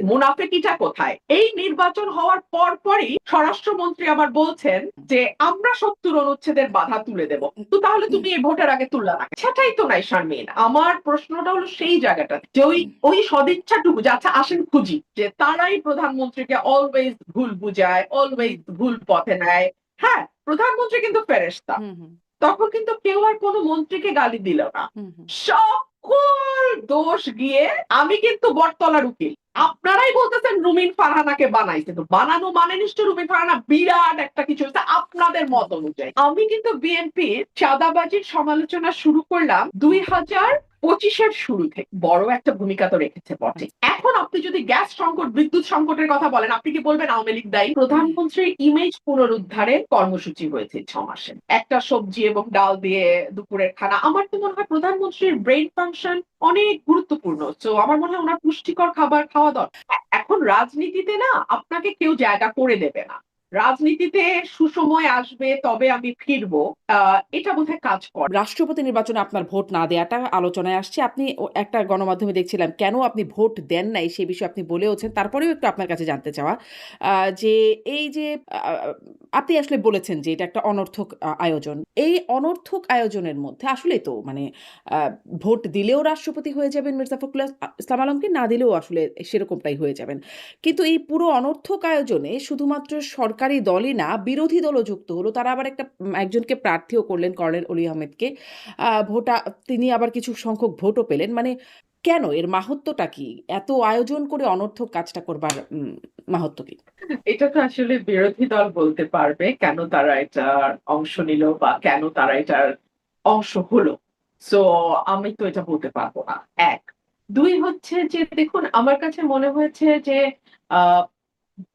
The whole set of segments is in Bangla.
মুনাফেকিটা কোথায়? এই নির্বাচন হওয়ার পরই স্বরাষ্ট্রমন্ত্রী আবার বলছেন যে আমরা ৭০ অনুচ্ছেদের বাধা তুলে দেব। তো তাহলে তুমি এই ভোটের আগে তুললা না, সেটাই তো নাই শারমিন। আমার প্রশ্নটা হলো সেই জায়গাটা যে ওই সদিচ্ছাটুকু যে আচ্ছা আসেন খুঁজি, যে তারাই প্রধানমন্ত্রীকে অলওয়েজ ভুল বুঝায়, অলওয়েজ ভুল পথে নেয়। হ্যাঁ, প্রধানমন্ত্রী কিন্তু ফেরেশতা, তখন কিন্তু কেউ আর কোনো মন্ত্রীকে গালি দিল না। সকল দোষ গিয়ে আমি কিন্তু বটতলার উকিল, আপনারাই বলতেছেন রুমিন ফারহানাকে বানাইছে, তো বানানো মানে নিশ্চয় রুমিন ফারহানা বিরাট একটা কিছু হচ্ছে আপনাদের মত অনুযায়ী। আমি কিন্তু বিএনপির চাঁদাবাজির সমালোচনা শুরু করলাম 2025-এর শুরু থেকে, বড় একটা ভূমিকা তো রেখেছে বটে। এখন আপনি যদি গ্যাস সংকট, বিদ্যুৎ সংকটের কথা বলেন, আপনি কি বলবেন আওয়ামী লীগ দায়ী? প্রধানমন্ত্রীর ইমেজ পুনরুদ্ধারের কর্মসূচি হয়েছে 6 মাসে, একটা সবজি এবং ডাল দিয়ে দুপুরের খানা। আমার তো মনে হয় প্রধানমন্ত্রীর ব্রেইন ফাংশন অনেক গুরুত্বপূর্ণ, তো আমার মনে হয় ওনার পুষ্টিকর খাবার খাওয়া দরকার। এখন রাজনীতিতে না আপনাকে কেউ জায়গা করে দেবে না, রাজনীতিতে সুসময় আসবে তবে আমি ফিরবো, এটা বোধহয় কাজ করে। রাষ্ট্রপতি নির্বাচনে আপনার ভোট না দেওয়াটা আলোচনায় আসছে। আপনি একটা গণমাধ্যমে দেখছিলাম, কেন আপনি ভোট দেন নাই সে বিষয়ে আপনি বলেওছেন। তারপরেও একটু আপনার কাছে জানতে চাওয়া, যে এই যে আপনি আসলে বলেছেন যে এটা একটা অনর্থক আয়োজন। এই অনর্থক আয়োজনের মধ্যে আসলেই তো মানে ভোট দিলেও রাষ্ট্রপতি হয়ে যাবেন মির্জা ফখরুল ইসলাম আলমগীর, না দিলেও আসলে সেরকমটাই হয়ে যাবেন। কিন্তু এই পুরো অনর্থক আয়োজনে শুধুমাত্র সরকারি দলই না, বিরোধী দলও যুক্ত হলো। তারা আবার একজনকে প্রার্থীও করলেন, কর্নেল অলি আহমেদকে। তিনি আবার কিছু সংখ্যক ভোটও পেলেন। মানে কেন, এর মাহাত্ম্যটা কি? এত আয়োজন করে অনর্থক কাজটা করবার মাহাত্ম্য কি? এটা তো আসলে বিরোধী দল বলতে পারবে কেন তারা এটার অংশ নিল বা কেন তারা এটার অংশ হলো। সো আমি তো এটা বলতে পারবো না। এক, দুই হচ্ছে যে দেখুন, আমার কাছে মনে হয়েছে যে আহ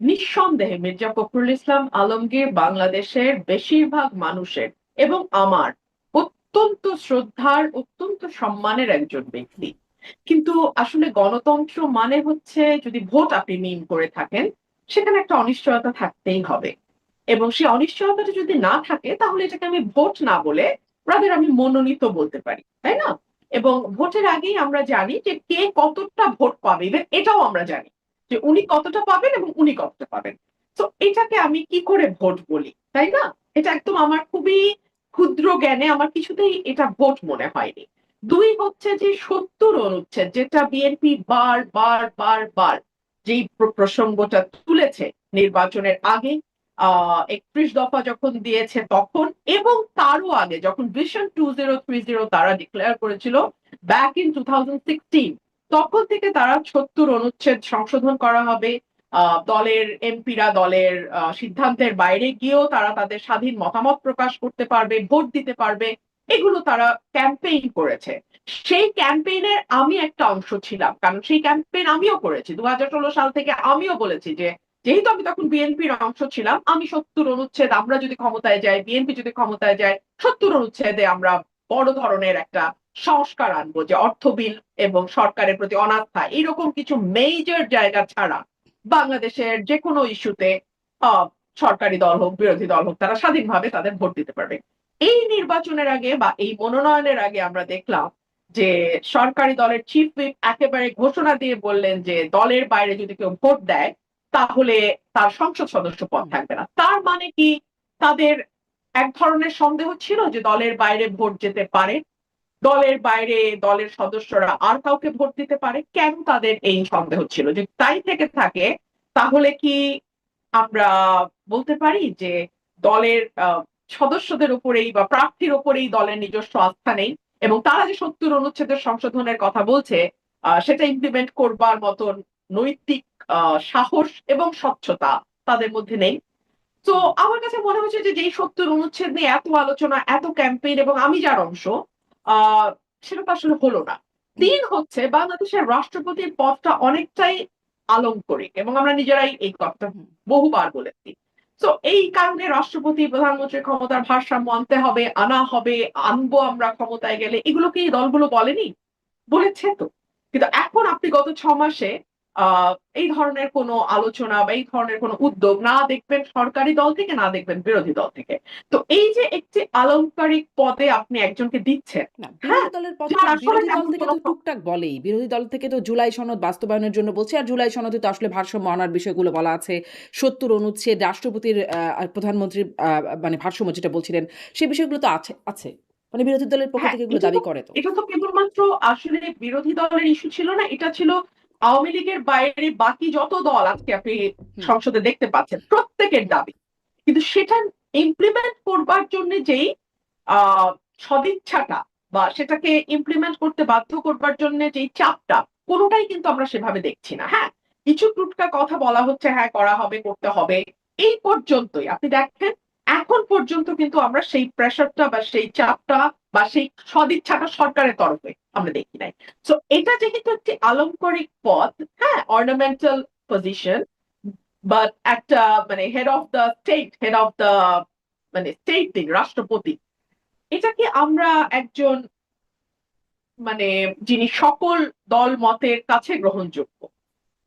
নিঃসন্দেহে মির্জা ফখরুল ইসলাম আলমগীর বাংলাদেশের বেশিরভাগ মানুষের এবং আমার অত্যন্ত শ্রদ্ধার, অত্যন্ত সম্মানের একজন ব্যক্তি। কিন্তু আসলে গণতন্ত্র মানে হচ্ছে, যদি ভোট আপনি মিন করে থাকেন, সেখানে একটা অনিশ্চয়তা থাকতেই হবে। এবং সেই অনিশ্চয়তাটা যদি না থাকে তাহলে এটাকে আমি ভোট না বলে রাদার আমি মনোনীত বলতে পারি, তাই না? এবং ভোটের আগেই আমরা জানি যে কে কতটা ভোট পাবে, এটাও আমরা জানি যে উনি কতটা পাবেন এবং উনি কতটা পাবেন। তো এটাকে আমি কি করে ভোট বলি, তাই না? এটা একদম আমার খুবই ক্ষুদ্র জ্ঞানে আমার কিছুতেই এটা ভোট মনে হয়নি। দুই হচ্ছে যে ৭০ অনুচ্ছেদ, যেটা বিএনপি বার বার বার বার যেই প্রসঙ্গটা তুলেছে নির্বাচনের আগে, ৩১ দফা যখন দিয়েছে তখন, এবং তারও আগে যখন ভিশন 2030 তারা ডিক্লেয়ার করেছিল ব্যাক ইন 2016, তখন থেকে তারা ৭০ অনুচ্ছেদ সংশোধন করা হবে। দলের এমপিরা দলের সিদ্ধান্তের বাইরে গিয়েও তারা তাদের স্বাধীন মতামত প্রকাশ করতে পারবে, ভোট দিতে পারবে, এগুলো তারা ক্যাম্পেইন করেছে। সেই ক্যাম্পেইনের আমি একটা অংশ ছিলাম, কারণ সেই ক্যাম্পেইন আমিও করেছি 2016 সাল থেকে। আমিও বলেছি যে যেহেতু আমি তখন বিএনপির অংশ ছিলাম, আমি ৭০ অনুচ্ছেদ, আমরা যদি ক্ষমতায় যাই, বিএনপি যদি ক্ষমতায় যায়, ৭০ অনুচ্ছেদে আমরা বড় ধরনের একটা সংস্কার আনবো, যে অর্থ বিল এবং সরকারের প্রতি অনাস্থা, এরকম কিছু মেজর জায়গা ছাড়া বাংলাদেশের যে কোনো ইস্যুতে সরকারি দল হোক বিরোধী দল হোক তারা স্বাধীনভাবে তাদের ভোট দিতে পারবে। এই নির্বাচনের আগে বা এই মনোনয়নের আগে আমরা দেখলাম যে সরকারি দলের চিফ হুইপ একেবারে ঘোষণা দিয়ে বললেন যে দলের বাইরে যদি কেউ ভোট দেয় তাহলে তার সংসদ সদস্য পদ থাকবে না। তার মানে কি, তাদের এক ধরনের সন্দেহ ছিল যে দলের বাইরে ভোট যেতে পারে, দলের বাইরে দলের সদস্যরা আর কাউকে ভোট দিতে পারে। কেন তাদের এই সন্দেহ ছিল? যে তাই থেকে থাকে, তাহলে কি আমরা বলতে পারি যে দলের সদস্যদের উপরেই বা প্রার্থীর উপরেই দলের নিজস্ব আস্থা নেই, এবং তারা যে ৭০ অনুচ্ছেদের সংশোধনের কথা বলছে সেটা ইমপ্লিমেন্ট করবার মতন নৈতিক সাহস এবং স্বচ্ছতা তাদের মধ্যে নেই। তো আমার কাছে মনে হচ্ছে যে যেই ৭০ অনুচ্ছেদ নিয়ে এত আলোচনা, এত ক্যাম্পেইন, এবং আমি যার অংশ, আহ সেটা তো আসলে হলো না। তিন হচ্ছে বাংলাদেশের রাষ্ট্রপতির পদটা অনেকটাই আলংকরিক, এবং আমরা নিজেরাই এই কথাটা বহুবার বলেছি। তো এই কারণে রাষ্ট্রপতি প্রধানমন্ত্রীর ক্ষমতার ভারসাম্য আনতে হবে, আনা হবে, আনবো আমরা ক্ষমতায় গেলে, এগুলো কি দলগুলো বলেনি? বলেছে তো। কিন্তু এখন আপনি গত 6 মাসে আহ এই ধরনের কোনো আলোচনা বা এই ধরনের কোনো উদ্যোগ না দেখবেন সরকারি দল থেকে, না দেখবেন বিরোধী দল থেকে। তো এই যে একটি আলংকারিক পদে আপনি একজনকে দিচ্ছেন, না, হ্যাঁ, বিরোধী দলের পদ যার থেকে আসলে বিরোধী দল তেমন থেকে কোনো তো টুকটাক বলেই। বিরোধী দল থেকে তো জুলাই সনদ বাস্তবায়নের জন্য বলছে। আর জুলাই সনদে তো আসলে ভারসাম্য আনার বিষয়গুলো বলা আছে। ৭০ অনুচ্ছেদ, রাষ্ট্রপতির প্রধানমন্ত্রীর মানে ভারসাম্য যেটা বলছিলেন, সে বিষয়গুলো তো আছে। মানে বিরোধী দলের পক্ষ হ্যাঁ, থেকে এগুলো দাবি করে তো। এটা তো কেবলমাত্র আসলে বিরোধী দলের ইস্যু ছিল না, এটা ছিল আওয়ামী লীগের বাইরে বাকি যত দল আজকে আপনি হুম, সংসদে দেখতে পাচ্ছেন প্রত্যেকের দাবি। কিন্তু সেটা ইমপ্লিমেন্ট করবার জন্য যেই আহ সদিচ্ছাটা বা সেটাকে ইমপ্লিমেন্ট করতে বাধ্য করবার জন্য যেই চাপটা, কোনোটাই কিন্তু আমরা সেভাবে দেখছি না। হ্যাঁ, কিছু টুটকা কথা বলা হচ্ছে, হ্যাঁ করা হবে, করতে হবে, এই পর্যন্তই। আপনি দেখেন এখন পর্যন্ত কিন্তু আমরা সেই প্রেশারটা বা সেই চাপটা বা সেই সদিচ্ছাটা সরকারের তরফে আমরা দেখি নাই। তো এটা যেহেতু একটি আলংকারিক পদ, হ্যাঁ, অর্নামেন্টাল পজিশন, বাট একটা মানে head of the state, head of the মানে স্টেট দিন রাষ্ট্রপতি, এটাকে আমরা একজন মানে যিনি সকল দল মতের কাছে গ্রহণযোগ্য,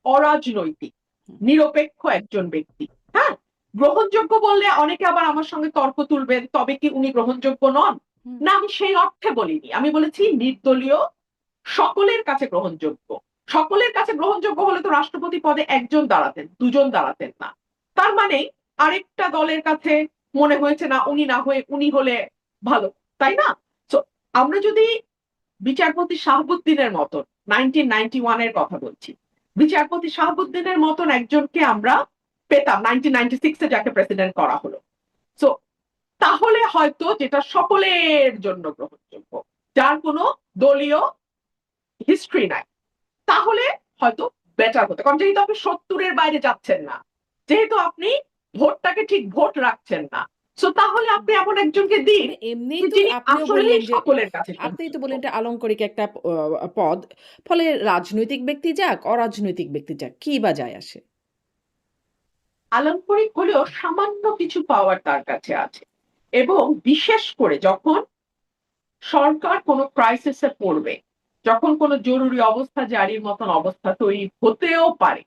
অরাজনৈতিক, হুম, নিরপেক্ষ একজন ব্যক্তি, হ্যাঁ, গ্রহণযোগ্য বললে অনেকে আবার আমার সঙ্গে তর্ক তুলবেন, তবে কি উনি গ্রহণযোগ্য নন? হুম। না, আমি সেই অর্থে বলিনি, আমি বলেছি নির্দলীয়, সকলের কাছে গ্রহণযোগ্য। সকলের কাছে গ্রহণযোগ্য হলে তো রাষ্ট্রপতি পদে একজন দাঁড়াতেন, দুজন দাঁড়াতেন না। তার মানে আরেকটা দলের কাছে মনে হয়েছে না উনি না হয়ে উনি হলে ভালো, তাই না? তো আমরা যদি বিচারপতি শাহাবুদ্দিনের মতন, 1991 এর কথা বলছি, বিচারপতি শাহাবুদ্দিনের মতন একজনকে আমরা পেতাম 1996 যাকে প্রেসিডেন্ট করা হলো, তো তাহলে হয়তো যেটা সকলের জন্য গ্রহণযোগ্য, যার কোনো দলীয় হিস্ট্রি নাই, তাহলে হয়তো বেটার হতো। কারণ যেহেতু আপনি ৭০-এর বাইরে যাচ্ছেন না, যেহেতু আপনি ভোটটাকে ঠিক ভোট রাখছেন না, তো তাহলে আপনি এমন একজনকে দিন মানে এমনিই তো যিনি আপনিও আসলেই বললেন যে সকলের কাছে আপনিই তো গ্রহণযোগ্য। বললেন এটা আলংকারিক একটা পদ। ফলে রাজনৈতিক ব্যক্তি যাক, অরাজনৈতিক ব্যক্তি যাক, কি বা যায় আসে? আলংকারিক হলেও সামান্য কিছু পাওয়ার তার কাছে আছে, এবং বিশেষ করে যখন সরকার কোনো ক্রাইসিসে পড়বে, যখন কোনো জরুরি অবস্থা জারির মতন অবস্থা তৈরি হতেও পারে,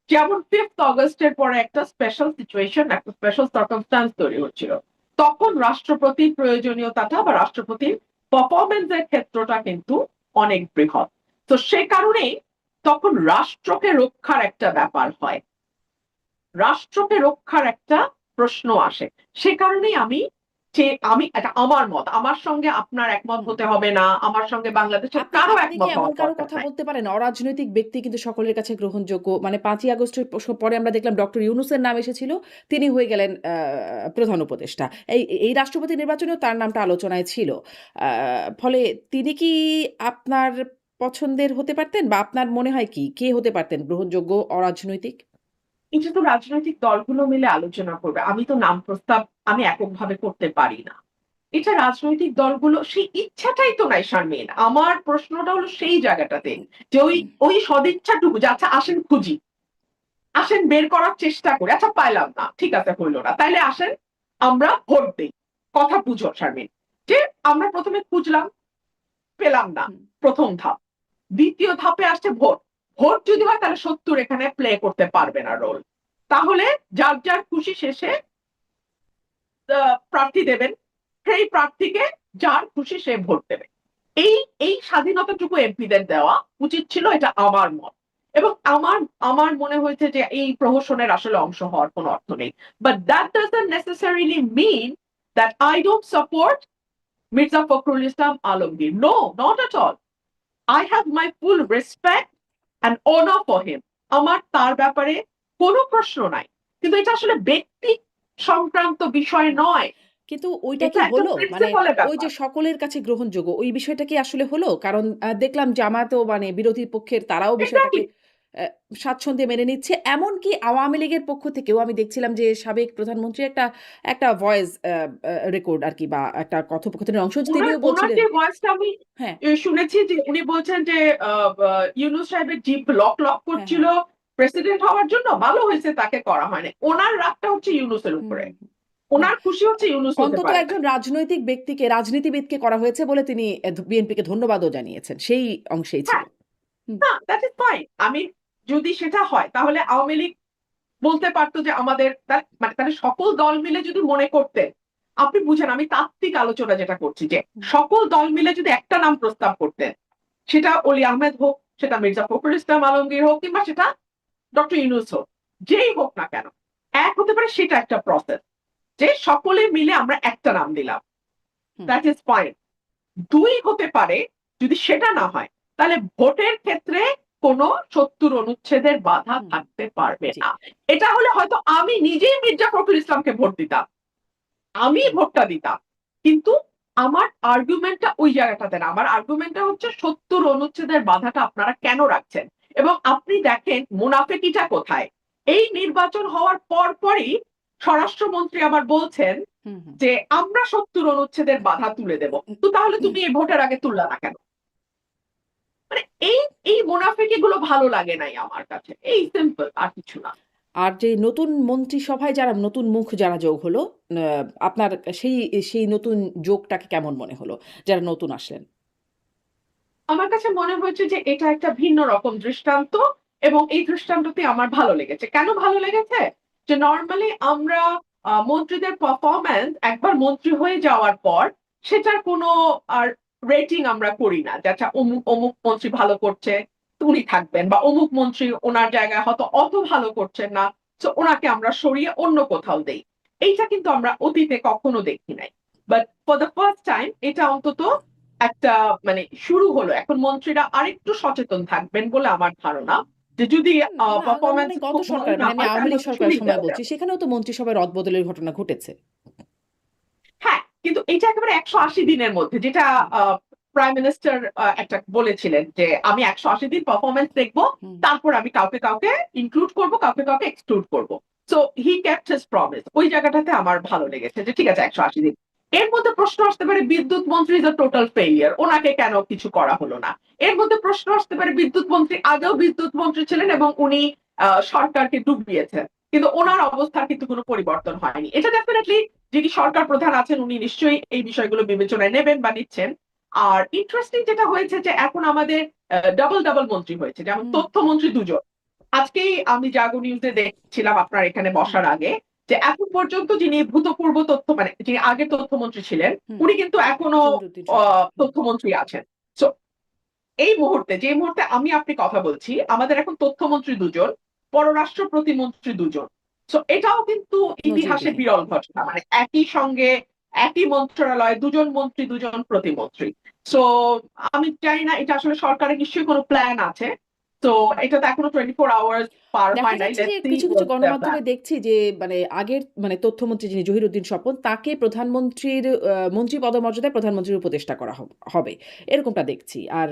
যেমন 5th অগস্টের পরে একটা স্পেশাল সিচুয়েশন, একটা স্পেশাল সার্কামস্ট্যান্স তৈরি হচ্ছিল, তখন রাষ্ট্রপতির প্রয়োজনীয়তাটা বা রাষ্ট্রপতির পারফরমেন্স এর ক্ষেত্রটা কিন্তু অনেক বৃহৎ। তো সে কারণেই তখন রাষ্ট্রকে রক্ষার একটা ব্যাপার হয়, রাষ্ট্রকে রক্ষার একটা প্রশ্ন আসে। সে কারণেই আমি যে আমি এটা আমার মত, আমার সঙ্গে আপনার একমত হুম। হতে হবে না, আমার সঙ্গে বাংলাদেশের আপনি কারো আপনি কি একমত এমন হওয়ার কারো দরকার কথা নাই। বলতে পারেন অরাজনৈতিক ব্যক্তি কিন্তু সকলের কাছে গ্রহণযোগ্য? মানে ৫ই আগস্টের পরে আমরা দেখলাম ডক্টর ইউনূসের নাম এসেছিল। তিনি হয়ে গেলেন প্রধান উপদেষ্টা। এই রাষ্ট্রপতি নির্বাচনেও তার নামটা আলোচনায় ছিল। আ ফলে তিনি কি আপনার পছন্দের হতে পারতেন? বা আপনার মনে হয় কি? কে হতে পারতেন গ্রহণযোগ্য অরাজনৈতিক? এটা তো রাজনৈতিক দলগুলো মিলে আলোচনা করবে, আমি তো নাম প্রস্তাব আমি এককভাবে করতে পারি না। এটা রাজনৈতিক দলগুলো, সেই ইচ্ছাটাই তো নাই শারমিন। আমার প্রশ্নটা হলো সেই জায়গাটাতে, যে ওই ওই সদিচ্ছাটুকু যে আচ্ছা আসেন খুঁজি, আসেন বের করার চেষ্টা করি, আচ্ছা পাইলাম না, ঠিক আছে হইলো না, তাইলে আসেন আমরা ভোট দিই। কথা বুঝো শারমিন, যে আমরা প্রথমে খুঁজলাম, পেলাম না, হুম। প্রথম ধাপ। দ্বিতীয় ধাপে আসছে ভোট। ভোট যদি হয় তাহলে ৭০ এখানে প্লে করতে পারবে না রোল। তাহলে যার যার খুশি শেষে প্রার্থী দেবেন, সেই প্রার্থীকে যার খুশি সে ভোট দেবে। এই এই স্বাধীনতাটুকু এমপিদের দেওয়া উচিত ছিল, এটা আমার মত। এবং আমার আমার মনে হয়েছে যে এই প্রহসনের আসলে অংশ হওয়ার কোনো অর্থ নেই। But that doesn't necessarily mean that I don't support Mirza Fakhrul Islam Alamgir. No, not at all. I have my full respect and honour for him. আমার তার ব্যাপারে কোনো প্রশ্ন নাই। কিন্তু এটা আসলে ব্যক্তি সংক্রান্ত বিষয় নয়, কিন্তু ওইটা এটা কি একটা হলো? মানে প্রিন্সিপালের ওই যে ব্যাপার। সকলের কাছে গ্রহণযোগ্য, ওই বিষয়টা কি আসলে হলো? কারণ দেখলাম জামায়াতও মানে বিরোধী পক্ষের তারাও বিষয়টাকে এক্স্যাক্টলি। অ্যা স্বাচ্ছন্দ্যে মেনে নিচ্ছে। এমনকি আওয়ামী লীগের পক্ষ থেকেও আমি দেখছিলাম যে সাবেক প্রধানমন্ত্রীর একটা ভয়েস রেকর্ড আরকি বা একটা কথোপকথনের অংশ উনার তিনিও উনার বলছিলেন যে ভয়েসটা আমি হ্যাঁ, শুনেছি, যে উনি বলছেন যে ইউনূস সাহেবের জিভ লক লক হ্যাঁ, করছিল হ্যাঁ। প্রেসিডেন্ট হওয়ার জন্য, ভালো হয়েছে তাকে করা হয়নি। ওনার রাগটা হচ্ছে ইউনূসের হুম, উপরে, হুম, হুম। না, ওনার খুশি হচ্ছে ইউনূস হতে অন্তত পারে নাই। একজন রাজনৈতিক ব্যক্তিকে, রাজনীতিবিদকে করা হয়েছে বলে তিনি বিএনপিকে ধন্যবাদও জানিয়েছেন। সেই অংশেই ছিল। হ্যাঁ, হুম, না, দ্যাট ইজ ফাইন। আমি যদি সেটা হয় তাহলে আওয়ামী লীগ বলতে পারতো যে আমাদের মানে তাহলে সকল দল মিলে যদি মনে করতেন, আপনি বুঝেন আমি তাত্ত্বিক আলোচনা যেটা করছি, যে সকল দল মিলে যদি একটা নাম প্রস্তাব করতেন, সেটা অলি আহমেদ হোক, সেটা মির্জা ফখরুল ইসলাম আলমগীর হোক, কিংবা সেটা ডক্টর ইউনূস হোক, যেই হোক না কেন, এক হতে পারে, সেটা একটা প্রসেস, যে সকলে মিলে আমরা একটা নাম দিলাম, দ্যাট ইজ ফাইন। দুই হতে পারে, যদি সেটা না হয় তাহলে ভোটের ক্ষেত্রে কোন ৭০ অনুচ্ছেদের বাধা থাকতে পারবে না। এটা হলে হয়তো আমি নিজেই মির্জা ফখরুল ইসলামকে ভোট দিতাম, আমি ভোটটা দিতাম, কিন্তু আমার আর্গুমেন্টটা ওই জায়গাটাতে না। আমার আর্গুমেন্টটা হচ্ছে ৭০ অনুচ্ছেদের বাধাটা আপনারা কেন রাখছেন। এবং আপনি দেখেন মুনাফেকিটা কোথায়। এই নির্বাচন হওয়ার পরই স্বরাষ্ট্রমন্ত্রী আবার বলছেন যে আমরা ৭০ অনুচ্ছেদের বাধা তুলে দেব। তো তাহলে তুমি এই ভোটের আগে তুললা না কেন? মানে এই এই মুনাফেকি গুলো ভালো লাগে নাই আমার কাছে। এই সিম্পল, আর কিছু না। আর যে নতুন মন্ত্রিসভায় যারা নতুন মুখ যারা যোগ হলো, আপনার সেই সেই নতুন যোগটাকে কেমন মনে হলো যারা নতুন আসলেন? আমার কাছে মনে হয়েছে যে এটা একটা ভিন্ন রকম দৃষ্টান্ত, এবং এই দৃষ্টান্তটি আমার ভালো লেগেছে। কেন ভালো লেগেছে? যে নরমালি আমরা মন্ত্রীদের পারফরম্যান্স একবার মন্ত্রী হয়ে যাওয়ার পর সেটার কোনো আর রেটিং আমরা করি না, যে আচ্ছা অমুক অমুক মন্ত্রী ভালো করছে তো উনি থাকবেন, বা অমুক মন্ত্রী ওনার জায়গায় হয়তো অত ভালো করছেন না, তো ওনাকে আমরা সরিয়ে অন্য কোথাও দেই। এইটা কিন্তু আমরা অতীতে কখনো দেখি নাই। But for the first time এটা অন্তত একটা মানে শুরু হলো। এখন মন্ত্রীরা আরেকটু সচেতন থাকবেন বলে আমার ধারণা, যে যদি না, পারফরম্যান্স মানে গত খুব ভালো সরকার, না মানে আমি হয় আওয়ামী তাহলে লীগ সরকারের সরিয়ে সময় দেওয়া বলছি, যাবে। সেখানেও তো মন্ত্রিসভায় রদবদলের ঘটনা ঘটেছে। হ্যাঁ, কিন্তু এটা একেবারে ১৮০ দিনের মধ্যে, যেটা প্রাইম মিনিস্টার একটা বলেছিলেন যে আমি ১৮০ দিন পারফরম্যান্স দেখবো, তারপর আমি কাউকে কাউকে ইনক্লুড করব, কাউকে কাউকে এক্সক্লুড করব। So he kept his promise. ওই জায়গাটাতে আমার ভালো লেগেছে, যে ঠিক আছে ১৮০ দিন। এর মধ্যে প্রশ্ন আসতে পারে বিদ্যুৎ মন্ত্রী ইজ আ টোটাল ফেইলিয়ার, ওনাকে কেন কিছু করা হলো না। এর মধ্যে প্রশ্ন আসতে পারে বিদ্যুৎ মন্ত্রী আগেও বিদ্যুৎ মন্ত্রী ছিলেন এবং উনি সরকারকে ডুবিয়েছেন, কিন্তু ওনার অবস্থার কিন্তু কোনো পরিবর্তন হয়নি। এটা ডেফিনেটলি যিনি সরকার প্রধান আছেন উনি নিশ্চয়ই এই বিষয়গুলো বিবেচনায় নেবেন বা নিচ্ছেন। আর ইন্টারেস্টিং যেটা হয়েছে যে এখন আমাদের ডাবল ডাবল মন্ত্রী হয়েছে, যেমন তথ্যমন্ত্রী দুজন। আজকেই আমি জাগো নিউজে দেখছিলাম আপনার এখানে বসার আগে, যে এখন পর্যন্ত যিনি ভূতপূর্ব তথ্য মানে যিনি আগে তথ্যমন্ত্রী ছিলেন, উনি কিন্তু এখনো জহিরুদ্দিন স্বপন। তথ্যমন্ত্রী আছেন। So, এই মুহূর্তে যে মুহূর্তে আমি আপনি কথা বলছি, আমাদের এখন তথ্যমন্ত্রী দুজন, পররাষ্ট্র প্রতিমন্ত্রী দুজন। তো এটাও কিন্তু ইতিহাসে নজিরবিহীন। বিরল ঘটনা, মানে একই সঙ্গে একই মন্ত্রণালয়ে দুজন মন্ত্রী দুজন প্রতিমন্ত্রী। তো আমি জানি না এটা আসলে সরকারের নিশ্চয়ই কোনো প্ল্যান আছে। তো এটা তো এখনো 24 আওয়ার্স পার দেখা হয় নাই। যাচ্ছে যে লেটস সি কিছু, কিছু হোয়াটস দ্য গণমাধ্যমে প্ল্যান। দেখছি যে মানে আগের মানে তথ্যমন্ত্রী যিনি জহিরুদ্দিন স্বপন, তাকে প্রধানমন্ত্রীর মন্ত্রী পদমর্যাদায় প্রধানমন্ত্রীর উপদেষ্টা করা হবে। এরকমটা দেখছি। আর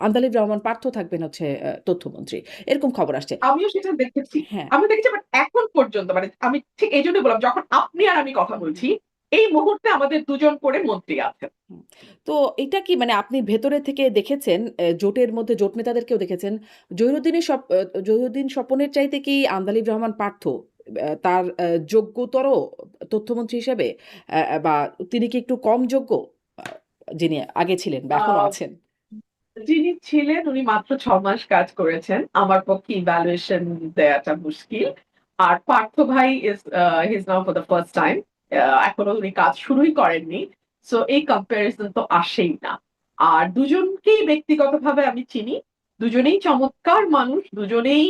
আন্দালিব রহমান পার্থ থাকবেন হচ্ছে তথ্যমন্ত্রী। এরকম খবর আসছে। আমিও সেটা দেখেছি। হ্যাঁ। আমি দেখেছি, বাট এখন পর্যন্ত মানে আমি ঠিক এই জন্যই বললাম, যখন আপনি আর আমি কথা বলছি এই মুহূর্তে আমাদের দুজন করে মন্ত্রী আছেন। হুম। তো এটা কি মানে আপনি ভেতরে থেকে দেখেছেন, জোটের মধ্যে জোট নেতাদেরকেও দেখেছেন। জহিরুদ্দিন স্বপনের চাইতে কি আন্দালিব রহমান পার্থ তার যোগ্যতর তথ্যমন্ত্রী হিসেবে, বা তিনি কি একটু কম যোগ্য আ যিনি আগে ছিলেন বা এখনো আহ আছেন? যিনি ছিলেন উনি মাত্র ৬ মাস কাজ করেছেন। আমার পক্ষে ইভ্যালুয়েশন দেয়াটা মুশকিল। আর পার্থ ভাই is he is now for the first time. এখনো উনি কাজ শুরুই করেননি। সো এই কম্পারিজন তো আসেই না। আর দুজনকেই ব্যক্তিগতভাবে আমি চিনি। দুজনেই চমৎকার মানুষ। দুজনেই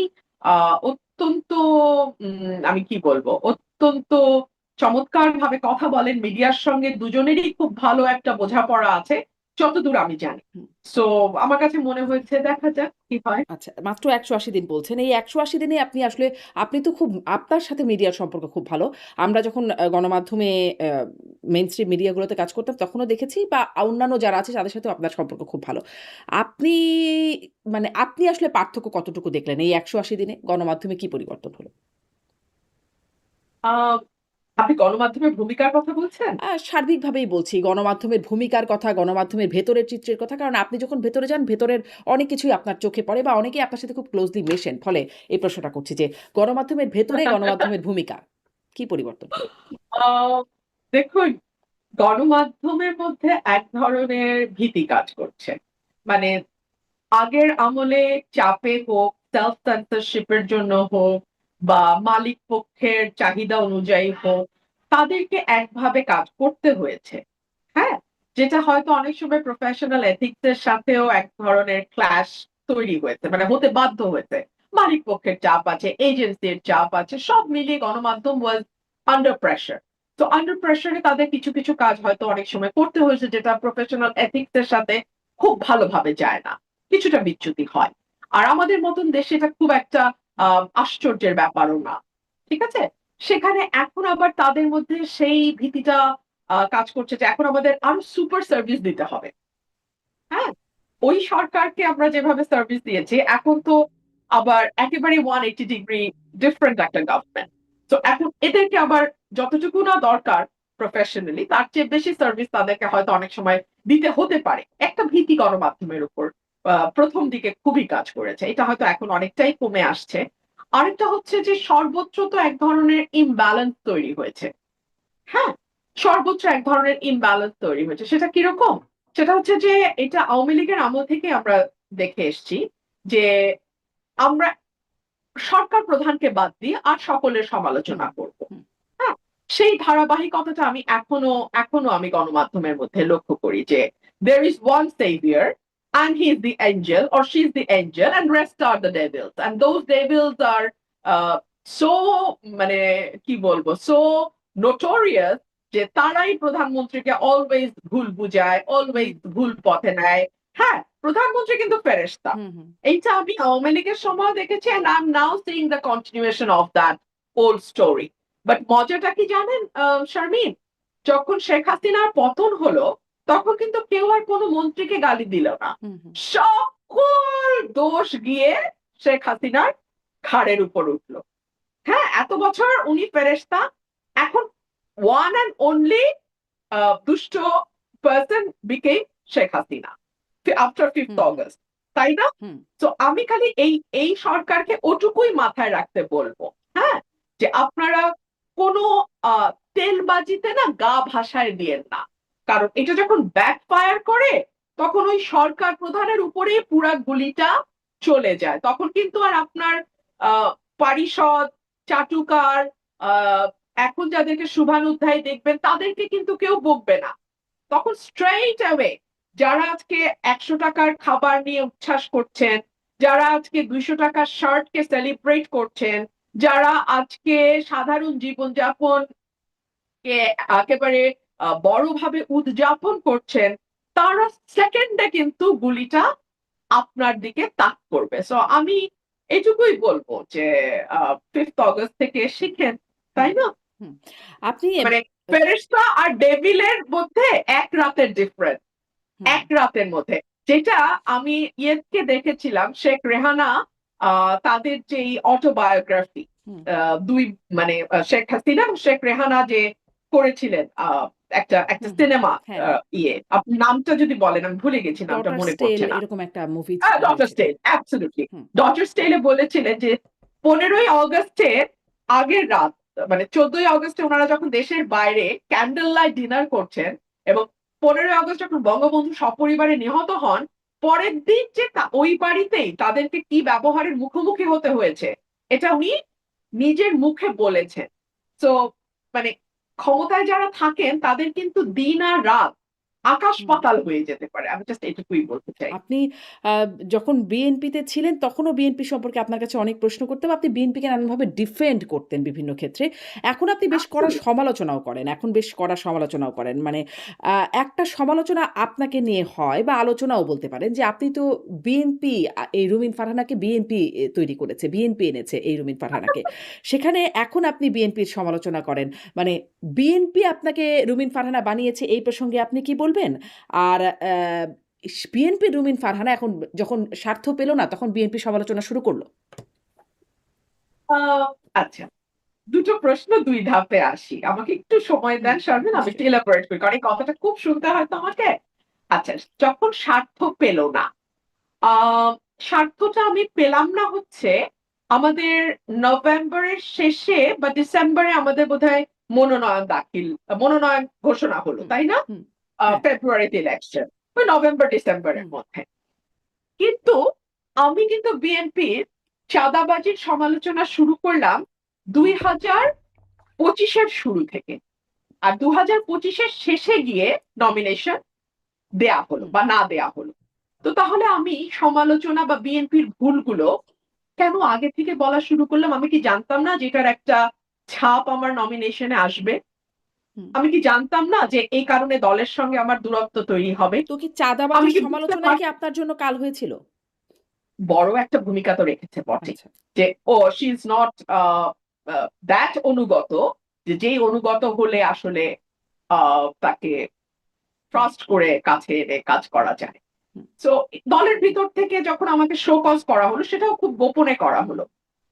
অত্যন্ত আমি কি বলবো? অত্যন্ত চমৎকারভাবে কথা বলেন মিডিয়ার সঙ্গে। দুজনেরই খুব ভালো একটা বোঝাপড়া আছে, যতদূর আমি জানি। হুম। সো আমার কাছে মনে হয়েছে দেখা যাক কি হয়। আচ্ছা, মাত্র ১৮০ দিন বলছেন। এই ১৮০ দিনে আপনি আসলে, আপনি তো খুব, আপনার সাথে মিডিয়ার সম্পর্ক খুব ভালো। আমরা যখন গণমাধ্যমে মেইনস্ট্রিম মিডিয়াগুলোতে কাজ করতাম তখনও দেখেছি, বা অন্যান্য যারা আছে তাদের সাথেও আপনার সম্পর্ক খুব ভালো। আপনি মানে আপনি আসলে পার্থক্য কতটুকু দেখলেন এই ১৮০ দিনে? গণমাধ্যমে কি পরিবর্তন হলো? আহ আপনি গণমাধ্যমের ভূমিকার কথা বলছেন? সার্বিকভাবেই বলছি। গণমাধ্যমের ভূমিকার কথা, গণমাধ্যমের ভেতরের চিত্রের কথা। কারণ আপনি যখন ভেতরে যান, ভেতরের অনেক কিছুই আপনার চোখে পড়ে, বা অনেকেই আপনার সাথে খুব ক্লোজলি মেশেন। ফলে এই প্রশ্নটা করছি যে গণমাধ্যমের ভেতরে গণমাধ্যমের ভূমিকা কি পরিবর্তন হলো? আহ দেখুন, গণমাধ্যমের মধ্যে এক ধরনের ভীতি কাজ করছে। মানে আগের আমলে চাপে হোক, সেলফ সেন্সরশিপের জন্য হোক বা মালিক পক্ষের চাহিদা অনুযায়ী হোক, তাদেরকে একভাবে কাজ করতে হয়েছে। হ্যাঁ, যেটা হয়তো অনেক সময় প্রফেশনাল এথিক্স এর সাথেও এক ধরনের ক্ল্যাশ তৈরি হয়েছে, মানে হতে বাধ্য হয়েছে। মালিক পক্ষের চাপ আছে, এজেন্সির চাপ আছে, সব মিলিয়ে গণমাধ্যম ওয়াজ আন্ডার প্রেশার। তো আন্ডার প্রেশারে তাদের কিছু কিছু কাজ হয়তো অনেক সময় করতে হয়েছে যেটা প্রফেশনাল এথিক্স এর সাথে খুব ভালোভাবে যায় না, কিছুটা বিচ্যুতি হয়। আর আমাদের মতন দেশে এটা খুব একটা আশ্চর্যের ব্যাপারও না। ঠিক আছে, সেখানে এখন আবার তাদের মধ্যে সেই ভীতিটা কাজ করছে যে এখন আমাদের আরো সুপার সার্ভিস দিতে হবে। হ্যাঁ, ওই সরকারকে আমরা যেভাবে সার্ভিস দিয়েছি এখন তো আবার একেবারে 180 ডিগ্রি ডিফারেন্ট একটা গভর্নমেন্ট। তো এখন এদেরকে আবার যতটুকু না দরকার প্রফেশনালি তার চেয়ে বেশি সার্ভিস তাদেরকে হয়তো অনেক সময় দিতে হতে পারে। একটা ভীতি গণমাধ্যমের উপর প্রথম দিকে খুবই কাজ করেছে, এটা হয়তো এখন অনেকটাই কমে আসছে। আরেকটা হচ্ছে যে সর্বোচ্চ তো এক ধরনের ইমব্যালেন্স তৈরি হয়েছে। হ্যাঁ, সর্বোচ্চ এক ধরনের ইমব্যালেন্স তৈরি হয়েছে। সেটা কিরকম? সেটা হচ্ছে যে এটা আওয়ামী লীগের আমল থেকে আমরা দেখে এসেছি যে আমরা সরকার প্রধানকে বাদ দিয়ে আর সকলের হুম, সমালোচনা করব। হুম, হ্যাঁ, সেই ধারাবাহিকতাটা আমি এখনো এখনো আমি গণমাধ্যমের মধ্যে লক্ষ্য করি যে there is one savior and he is the angel or she is the angel and rest are the devils and those devils are so মানে কি বলবো so notorious যে তারাই প্রধানমন্ত্রীকে অলওয়েজ ভুল বুঝায়, হুম, অলওয়েজ ভুল পথে নেয়। হ্যাঁ, প্রধানমন্ত্রী কিন্তু ফেরেশতা। হুম, হুম, এইটা আমি আওয়ামী লীগের সময় দেখেছি and I'm now seeing the continuation of that old story. But মজাটা কি জানেন শারমিন? যখন শেখ হাসিনার পতন হলো তখন কিন্তু কেউ আর কোনো মন্ত্রীকে গালি দিল না। হুম, হুম, সকল দোষ গিয়ে শেখ হাসিনার ঘাড়ের উপর উঠলো। হ্যাঁ, এত বছর উনি ফেরেশতা, এখন ওয়ান অ্যান্ড অনলি দুষ্ট person became Sheikh Hasina after fifth hmm, hmm, August, তাই না? হুম, তো আমি খালি এই এই সরকারকে ওটুকুই মাথায় রাখতে বলবো। হ্যাঁ, যে আপনারা কোনো তেলবাজিতে না গা ভাসায় দিয়েন না, কারণ এটা যখন ব্যাকফায়ার করে তখন ওই সরকার প্রধানের উপরেই পুরা গুলিটা চলে যায়। তখন কিন্তু আর আপনার পারিষদ, চাটুকার, আহ এখন যাদেরকে শুভানুধ্যায়ী দেখবেন তাদেরকে কিন্তু কেউ বকবে না। তখন স্ট্রেইট অ্যাওয়ে যারা আজকে 100 টাকার খাবার নিয়ে উচ্ছ্বাস করছেন, যারা আজকে 200 টাকার শার্টকে সেলিব্রেট করছেন, যারা আজকে সাধারণ জীবনযাপন কে একেবারে বড়ভাবে উদযাপন করছেন, তারা সেকেন্ডে কিন্তু গুলিটা আপনার দিকে তাক করবে। সো আমি এটুকুই বলবো যে 5th অগস্ট থেকে শিখেন, হুম, তাই না? হুম। আপনি মানে ফেরেশতা আর ডেভিলের মধ্যে এক রাতের ডিফারেন্স, হুম, এক রাতের মধ্যে। যেটা আমি ইয়েকে দেখেছিলাম শেখ রেহানা তাদের যেই অটোবায়োগ্রাফি হুম, দুই মানে শেখ হাসিনা এবং শেখ রেহানা যে করেছিলেন একটা একটা হুম, হুম। সিনেমা হ্যাঁ, হ্যাঁ। ইয়ে আপনি নামটা যদি বলেন আমি ভুলে গেছি, নামটা ডটার্স মনে টেল পড়ছে না। এরকম একটা মুভি ডটার হয়েছিল। স্টেল, অ্যাবসলিউটলি। হুম, ডটার স্টেলে বলেছিলেন যে 15ই অগস্টে আগের রাত মানে 14ই অগস্টে ওনারা যখন দেশের বাইরে ক্যান্ডেল লাইট ডিনার করছেন এবং 15ই অগস্ট যখন বঙ্গবন্ধু সপরিবারে নিহত হন, পরের দিন যে ওই বাড়িতেই তাদেরকে কি ব্যবহারের মুখোমুখি হতে হয়েছে এটা উনি নিজের মুখে বলেছেন। তো মানে ক্ষমতায় যারা থাকেন তাদের কিন্তু দিন আর রাত আকাশ হুম। পাতাল হয়ে যেতে পারে। আমি জাস্ট এটুকুই বলতে চাই। আপনি আ যখন বিএনপিতে ছিলেন তখনও বিএনপি সম্পর্কে আপনার কাছে অনেক প্রশ্ন করতাম। আপনি বিএনপিকে নানানভাবে ডিফেন্ড করতেন বিভিন্ন ক্ষেত্রে। এখন আপনি বেশ কড়া Absolutely. সমালোচনাও করেন। এখন বেশ কড়া সমালোচনাও করেন। মানে আ একটা সমালোচনা আপনাকে নিয়ে হয় বা আলোচনাও বলতে পারেন যে আপনি তো বিএনপি এই রুমিন ফারহানাকে বিএনপি তৈরি করেছে। বিএনপি এনেছে এই রুমিন ফারহানাকে। সেখানে এখন আপনি বিএনপির সমালোচনা করেন। মানে বিএনপি আপনাকে রুমিন ফারহানা বানিয়েছে এই প্রসঙ্গে আপনি কি বলবেন? আর বিএনপি রুমিন ফারহানা এখন যখন স্বার্থ পেল না, তখন বিএনপি সমালোচনা শুরু করল। আ আচ্ছা। দুটো প্রশ্ন ২ ধাপে আসি। আমাকে একটু সময় হুম, দেন শারমিন, আমি একটু নিশ্চয়ই। এলাবোরেট করি। কারণ এই কথাটা খুব শুনতে হয় তো আমাকে। আচ্ছা, যখন স্বার্থ পেল না, আ স্বার্থটা আমি পেলাম না হচ্ছে আমাদের নভেম্বরের শেষে বা ডিসেম্বরে আমাদের বোধহয় মনোনয়ন ঘোষণা হলো, হুম, তাই না? হুম। হ্যাঁ, ফেব্রুয়ারিতে ইলেকশন। ওই নভেম্বর ডিসেম্বরের হুম, মধ্যে। কিন্তু আমি কিন্তু বিএনপির চাঁদাবাজির সমালোচনা শুরু করলাম 2025-এর শুরু থেকে, আর 2025-এর শেষে গিয়ে নমিনেশন দেয়া হলো হুম। বা না দেয়া হলো। তো তাহলে আমি সমালোচনা বা বিএনপির ভুলগুলো কেন আগে থেকে বলা শুরু করলাম? আমি কি জানতাম না যেটার একটা ছাপ আমার নমিনেশনে আসবে? হুম। আমি কি জানতাম না যে এই কারণে দলের সঙ্গে আমার দূরত্ব তৈরি হবে? তো কি আমি চাঁদাবাজির কি বুঝতে সমালোচনাই পার কি আপনার জন্য কাল হয়েছিল? বড় একটা ভূমিকা তো রেখেছে বটে, আচ্ছা। যে ও শি ইজ নট দ্যাট অনুগত, যে যেই অনুগত হলে আসলে তাকে ট্রাস্ট করে কাছে এনে কাজ করা যায়। হুম। তো দলের ভিতর থেকে যখন আমাকে শো কজ করা হলো, সেটাও খুব গোপনে করা হলো,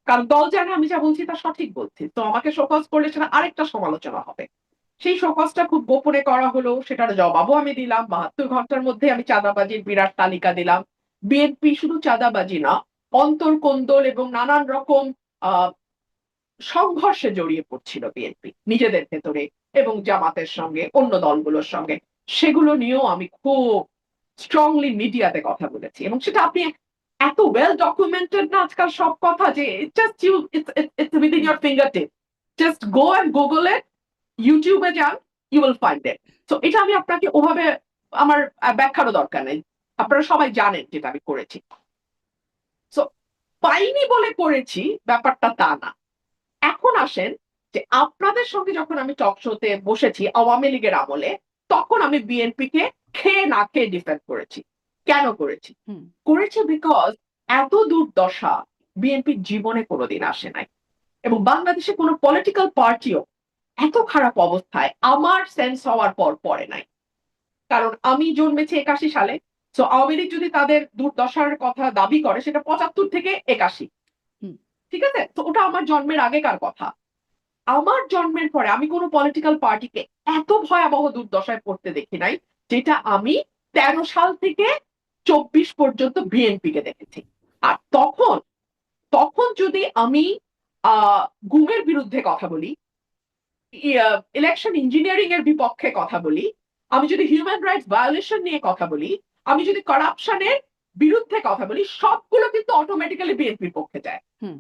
কারণ দল জানে আমি যা বলছি তা সঠিক বলছি। তো আমাকে শো কজ করলে সেটা আরেকটা সমালোচনা হবে। সেই শো কজটা খুব গোপনে করা হলো, সেটার জবাবও আমি দিলাম। 72 ঘন্টার মধ্যে আমি চাঁদাবাজির বিরাট তালিকা দিলাম। বিএনপি শুধু চাঁদাবাজি না, অন্তর্কোন্দল এবং নানান রকম আহ সংঘর্ষে জড়িয়ে পড়ছিল বিএনপি নিজেদের ভেতরে এবং জামাতের সঙ্গে, অন্য দলগুলোর সঙ্গে। সেগুলো নিয়েও আমি খুব স্ট্রংলি মিডিয়াতে কথা বলেছি, এবং সেটা আপনি এত ওয়েল ডকুমেন্টেড না আজকাল সব কথা, যে just you it's within hmm. Your finger tip. Just go and google it, ইউটিউবে যান, ইউ উইল ফাইন্ড ইট। তো এটা আমি আপনাকে ওভাবে আমার ব্যাখ্যারও দরকার নেই, আপনারা সবাই জানেন যেটা আমি করেছি। সো পাইনি বলে করেছি ব্যাপারটা তা না। এখন আসেন যে আপনাদের সঙ্গে যখন আমি টক শোতে বসেছি আওয়ামী লীগের আমলে, তখন আমি বিএনপি কে খেয়ে না খেয়ে ডিফেন্ড করেছি। কেন করেছি? হুম। করেছি বিকজ এত দুর্দশা বিএনপির জীবনে কোনোদিন আসে নাই, এবং বাংলাদেশে কোনো পলিটিক্যাল পার্টিও এত খারাপ অবস্থায় আমার সেন্স হওয়ার পর পড়ে নাই। কারণ আমি জন্মেছি 81 সালে। তো আওয়ামী লীগ যদি তাদের দুর্দশার কথা দাবি করে, সেটা 75 থেকে 81। হুম। ঠিক আছে, তো ওটা আমার জন্মের আগেকার কথা। আমার জন্মের পরে আমি কোনো পলিটিক্যাল পার্টিকে এত ভয়াবহ দুর্দশায় পড়তে দেখি নাই, যেটা আমি 13 সাল থেকে 24 পর্যন্ত বিএনপি কে দেখেছি। আর তখন তখন যদি আমি আহ গুমের বিরুদ্ধে কথা বলি, ইলেকশন ইঞ্জিনিয়ারিং এর বিপক্ষে কথা বলি, আমি যদি হিউম্যান রাইটস ভায়োলেশন নিয়ে কথা বলি, আমি যদি করাপশনের বিরুদ্ধে কথা বলি, সবগুলো কিন্তু অটোমেটিক্যালি বিএনপির পক্ষে যায়। হুম।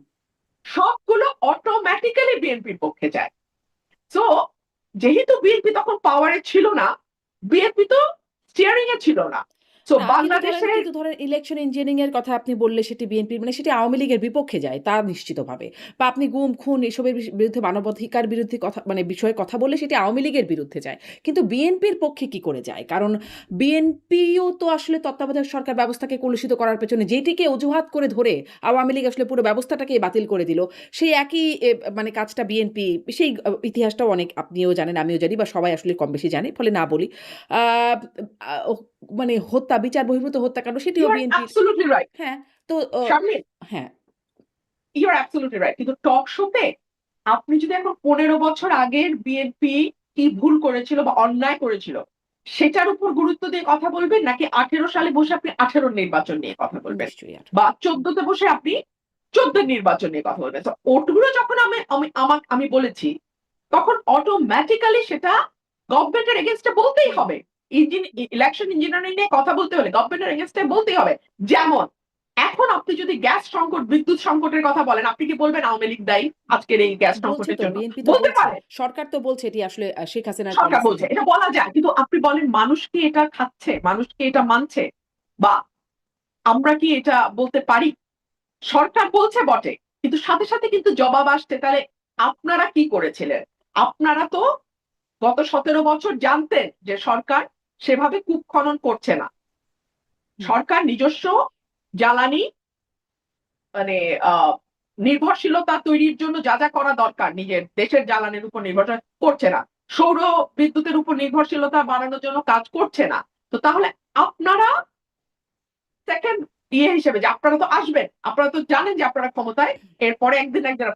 সবগুলো অটোমেটিক্যালি বিএনপির পক্ষে যায়। সো যেহেতু বিএনপি তখন পাওয়ারে ছিল না, বিএনপি তো স্টিয়ারিং এ ছিল না। সো না, বাংলাদেশের ধরেন ইলেকশন ইঞ্জিনিয়ারিং এর কথা আপনি বললে সেটি বিএনপির মানে সেটি আওয়ামী লীগের বিপক্ষে যায় তা নিশ্চিতভাবে। বা আপনি গুম, খুন এসবের বিরুদ্ধে মানবাধিকার বিরোধী কথা মানে বিষয়ে কথা বললে সেটি আওয়ামী লীগের বিরুদ্ধে যায়। কিন্তু বিএনপির পক্ষে কি করে যায়? কারণ বিএনপিও তো আসলে তত্ত্বাবধায়ক সরকার ব্যবস্থাকে কলুষিত করার পেছনে যেটিকে অজুহাত করে ধরে আওয়ামী লীগ আসলে পুরো ব্যবস্থাটাকেই বাতিল করে দিল। সেই একই মানে কাজটা বিএনপি সেই ইতিহাসটাও অনেক আপনিও জানেন, আমিও জানি বা সবাই আসলে কম বেশি জানে। ফলে না বলি। আ আ মানে বিচার বহির্ভূত হত্যাকাণ্ড ইউ সেটিও আর বিএনপির। অ্যাবসলিউটলি রাইট হ্যাঁ, তো শারমিন, হ্যাঁ। You are absolutely right. কিন্তু টক শোতে আপনি যদি এখন 15 বছর আগের বিএনপি কি ভুল করেছিল বা অন্যায় করেছিল সেটার উপর গুরুত্ব দিয়ে কথা বলবেন, নাকি 18 সালে বসে আপনি 18 নির্বাচন নিয়ে কথা বলবেন, নিশ্চয়ই আর। বা 14তে বসে আপনি 14 নির্বাচন নিয়ে কথা বলবেন? তো ওটগুলো যখন আমি বলেছি, তখন অটোমেটিক্যালি সেটা গভর্নমেন্টের এগেইনস্টে বলতেই হবে। ইলেকশন ইঞ্জিনিয়ারিং নিয়ে কথা বলতে হলে গভর্নমেন্টের এগেইনস্টে বলতেই হবে। যেমন এখন আপনি যদি গ্যাস সংকট, বিদ্যুৎ সংকটের কথা বলেন, আপনি কি বলবেন আওয়ামী লীগ দায়ী আজকের এই গ্যাস বলছে সংকটের তো জন্য? বিএনপি তো বলতে বলছে। পারেন, সরকার তো বলছে এটি আসলে শেখ হাসিনার সরকার পলিসি। বলছে, হ্যাঁ। এটা বলা যায়। কিন্তু আপনি বলেন মানুষ কি এটা খাচ্ছে, মানুষ কি এটা মানছে, বা আমরা কি এটা বলতে পারি? সরকার বলছে বটে, কিন্তু সাথে সাথে কিন্তু জবাব আসছে। তাহলে আপনারা কি করেছিলেন? আপনারা তো গত 17 বছর জানতেন যে সরকার সেভাবে কূপ খনন করছে না। হুম। সরকার নিজস্ব জ্বালানি মানে আহ নির্ভরশীলতা তৈরির জন্য যা যা করা দরকার নিজের দেশের জ্বালানির উপর নির্ভরশীল করছে না, সৌর বিদ্যুতের উপর নির্ভরশীলতা বাড়ানোর জন্য কাজ করছে না। তো তাহলে আপনারা সেকেন্ড হিসেবে, যে আপনারা তো আসবেন, আপনারা তো জানেন যে আপনারা ক্ষমতায়, এরপরে একদিন একদিন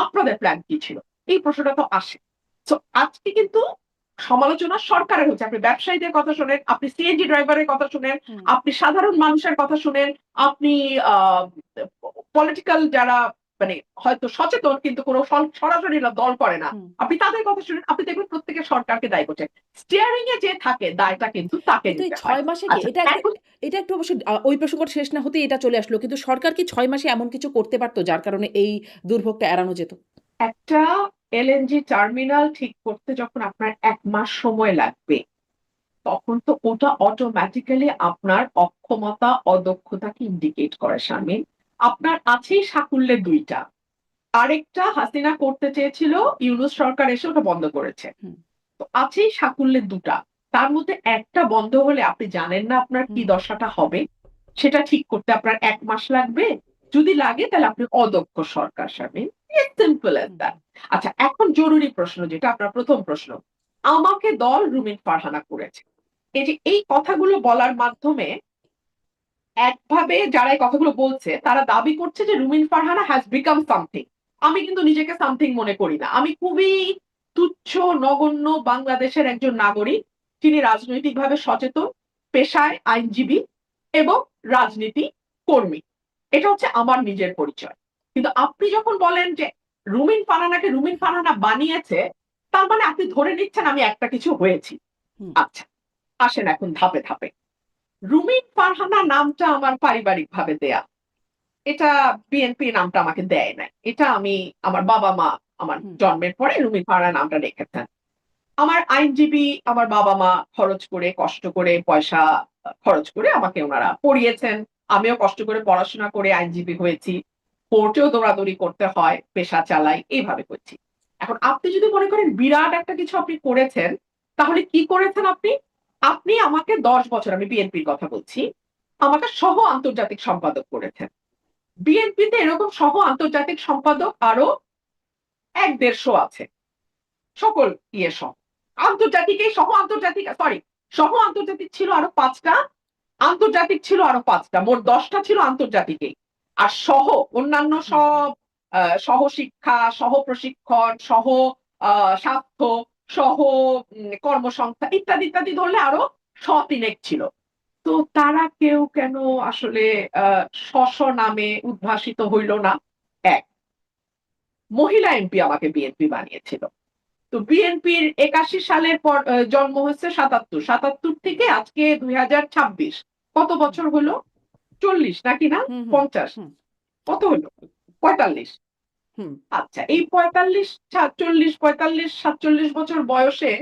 আপনাদের প্ল্যান কি ছিল? এই প্রশ্নটা তো আসে। তো আজকে কিন্তু সমালোচনা সরকারের হচ্ছে। আপনি ব্যবসায়ীদের কথা শুনেন, আপনি সিএনজি ড্রাইভারের কথা শুনেন, হুম। আপনি সাধারণ মানুষের কথা শুনেন, আপনি পলিটিক্যাল যারা মানে হয়তো সচেতন কিন্তু কোনো সরাসরি দল করে না, হুম। আপনি তাদের কথা শুনেন, আপনি দেখবেন প্রত্যেকে সরকারকে দায়ী করছে। স্টিয়ারিং এ যে থাকে দায়টা কিন্তু তাকে কিন্তু এই নিতে হয়। ৬ মাসে কি আচ্ছা এখন এটা একটু অবশ্য ওই প্রসঙ্গটা শেষ না হতেই এটা চলে আসলো। কিন্তু সরকার কি ৬ মাসে এমন কিছু করতে পারত যার কারণে এই দুর্ভোগটা এড়ানো যেত? একটা এলএনজি টার্মিনাল ঠিক করতে যখন আপনার ১ মাস সময় লাগবে, তখন তো ওটা অটোমেটিক্যালি আপনার অক্ষমতা, অদক্ষতাকে ইন্ডিকেট করে শারমিন। আপনার আছেই সাকুল্যে ২ টা। আরেকটা হাসিনা করতে চেয়েছিল, ইউনূস সরকার এসে ওটা বন্ধ করেছে। হুম, তো আছেই সাকুল্যে ২ টা। তার মধ্যে একটা বন্ধ হলে আপনি জানেন না আপনার কি হুম, দশাটা হবে। সেটা ঠিক করতে আপনার ১ মাস লাগবে। যদি লাগে তাহলে আপনি অদক্ষ সরকার Sharmin. It's simple as hmm, that. আচ্ছা এখন জরুরি প্রশ্ন যেটা আপনার ১ম প্রশ্ন। আমাকে দল রুমিন ফারহানা করেছে। এই যে এই কথাগুলো বলার মাধ্যমে একভাবে যারা এই কথাগুলো বলছে তারা দাবি করছে যে রুমিন ফারহানা হ্যাজ বিকাম সামথিং। আমি কিন্তু নিজেকে সামথিং মনে করি না। আমি খুবই তুচ্ছ নগণ্য বাংলাদেশের একজন নাগরিক, যিনি রাজনৈতিকভাবে সচেতন, পেশায় আইনজীবী এবং রাজনীতি কর্মী। এটা হচ্ছে আমার নিজের পরিচয়। কিন্তু আপনি যখন বলেন যে রুমিন ফারহানাকে রুমিন ফারহানা বানিয়েছে, তার মানে আপনি ধরে নিচ্ছেন আমি একটা কিছু হয়েছি। হুম, আচ্ছা, আসেন এখন ধাপে ধাপে। রুমিন ফারহানা নামটা আমার পারিবারিকভাবে দেয়া। এটা বিএনপি নামটা আমাকে দেয় নাই। এটা আমি আমার বাবা-মা আমার হুম, জন্মের পরে রুমিন ফারহানা নামটা রেখেছেন। আমার আইনজীবী আমার বাবা-মা খরচ করে, কষ্ট করে, পয়সা খরচ করে আমাকে উনারা পড়িয়েছেন। আমিও কষ্ট করে পড়াশোনা করে আইনজীবী হয়েছি। কোর্টেও দৌড়াদৌড়ি করতে হয়, পেশা চালাই, এভাবে করছি। এখন আপনি যদি মনে করেন বিরাট একটা কিছু আপনি করেছেন, তাহলে কি করেছেন আপনি? আপনি আমাকে ১০ বছর, আমি বিএনপির কথা বলছি, আমাকে সহ আন্তর্জাতিক সম্পাদক করেছেন। বিএনপিতে এরকম সহ আন্তর্জাতিক সম্পাদক আরো ১-১৫০ আছে। সকল সহ। আন্তর্জাতিক এই সহ আন্তর্জাতিক সরি, সহ আন্তর্জাতিক ছিল আরো ৫ টা, আন্তর্জাতিক ছিল আরো ৫ টা। মোট ১০ টা ছিল আন্তর্জাতিকেই। আর সহ অন্যান্য হুম, সব সহশিক্ষা, সহ প্রশিক্ষণ, সহ স্বাস্থ্য, সহ কর্মসংস্থা ইত্যাদি, ইত্যাদি ধরলে আরো ৩ ছিল। তো তারা কেউ কেন আসলে আ নামে উদ্ভাসিত হইল না? ১, মহিলা এমপি আমাকে বিএনপি বানিয়েছিল। তো বিএনপির ৮১ সালের পর জন্ম হচ্ছে ৭৭। ৭৭ থেকে আজকে ২০২৬ কত হুম, বছর হলো? ৪০ নাকি না? হুম, হুম, ৫০ হুম, কত হলো? ৪৫। হুম, আচ্ছা এই ৪৫, ৪০, ৪৫, ৪৭ বছর বয়সে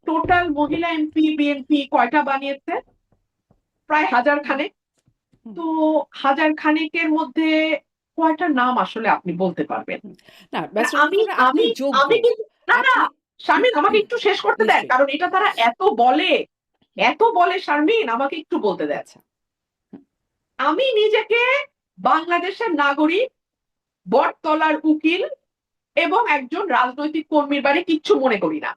টোটাল মহিলা এমপি বিএনপি কয়টা বানিয়েছে? প্রায় ১০০০ হুম, খানেক। হুম, তো ১০০০ খানেকের মধ্যে কয়টা নাম আসলে আপনি বলতে পারবেন? হুম। না, মানে ব্যারিস্টার আমি রুমিন ফারহানা আপনি আমি যোগ্য। আমি কিন্তু না, না, আপনি শারমিন আমাকে একটু শেষ করতে দেন। নিশ্চয়ই। কারণ এটা তারা হুম, এত বলে শারমিন আমাকে একটু বলতে দেন। আচ্ছা। হুম, আমি নিজেকে বাংলাদেশের নাগরিক, বটতলার উকিল এবং একজন রাজনৈতিক কর্মীর বাড়ি কিচ্ছু মনে করি না।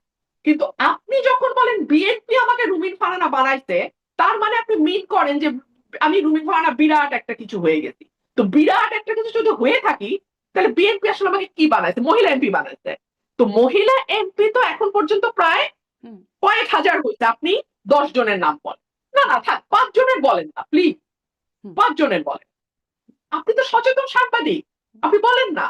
কিন্তু আপনি যখন বলেন বিএনপি আমাকে রুমিন ফারহানা বানাইছে, তার মানে আপনি মিন করেন যে আমি রুমিন ফারহানা বিরাট একটা কিছু হয়ে গেছি। তো বিরাট একটা কিছু যদি হয়ে থাকি, তাহলে বিএনপি আসলে আমাকে কি বানাইছে? মহিলা এমপি বানাইছে। তো মহিলা এমপি তো এখন পর্যন্ত প্রায় হুম, কয়েক হাজার হইছে। আপনি ১০ জনের নাম বলেন। না, না থাক ৫ জনের বলেন না প্লিজ। হুম। ৫ জনের বলেন। আপনি তো সচেতন সাংবাদিক। আপনি বলেন না।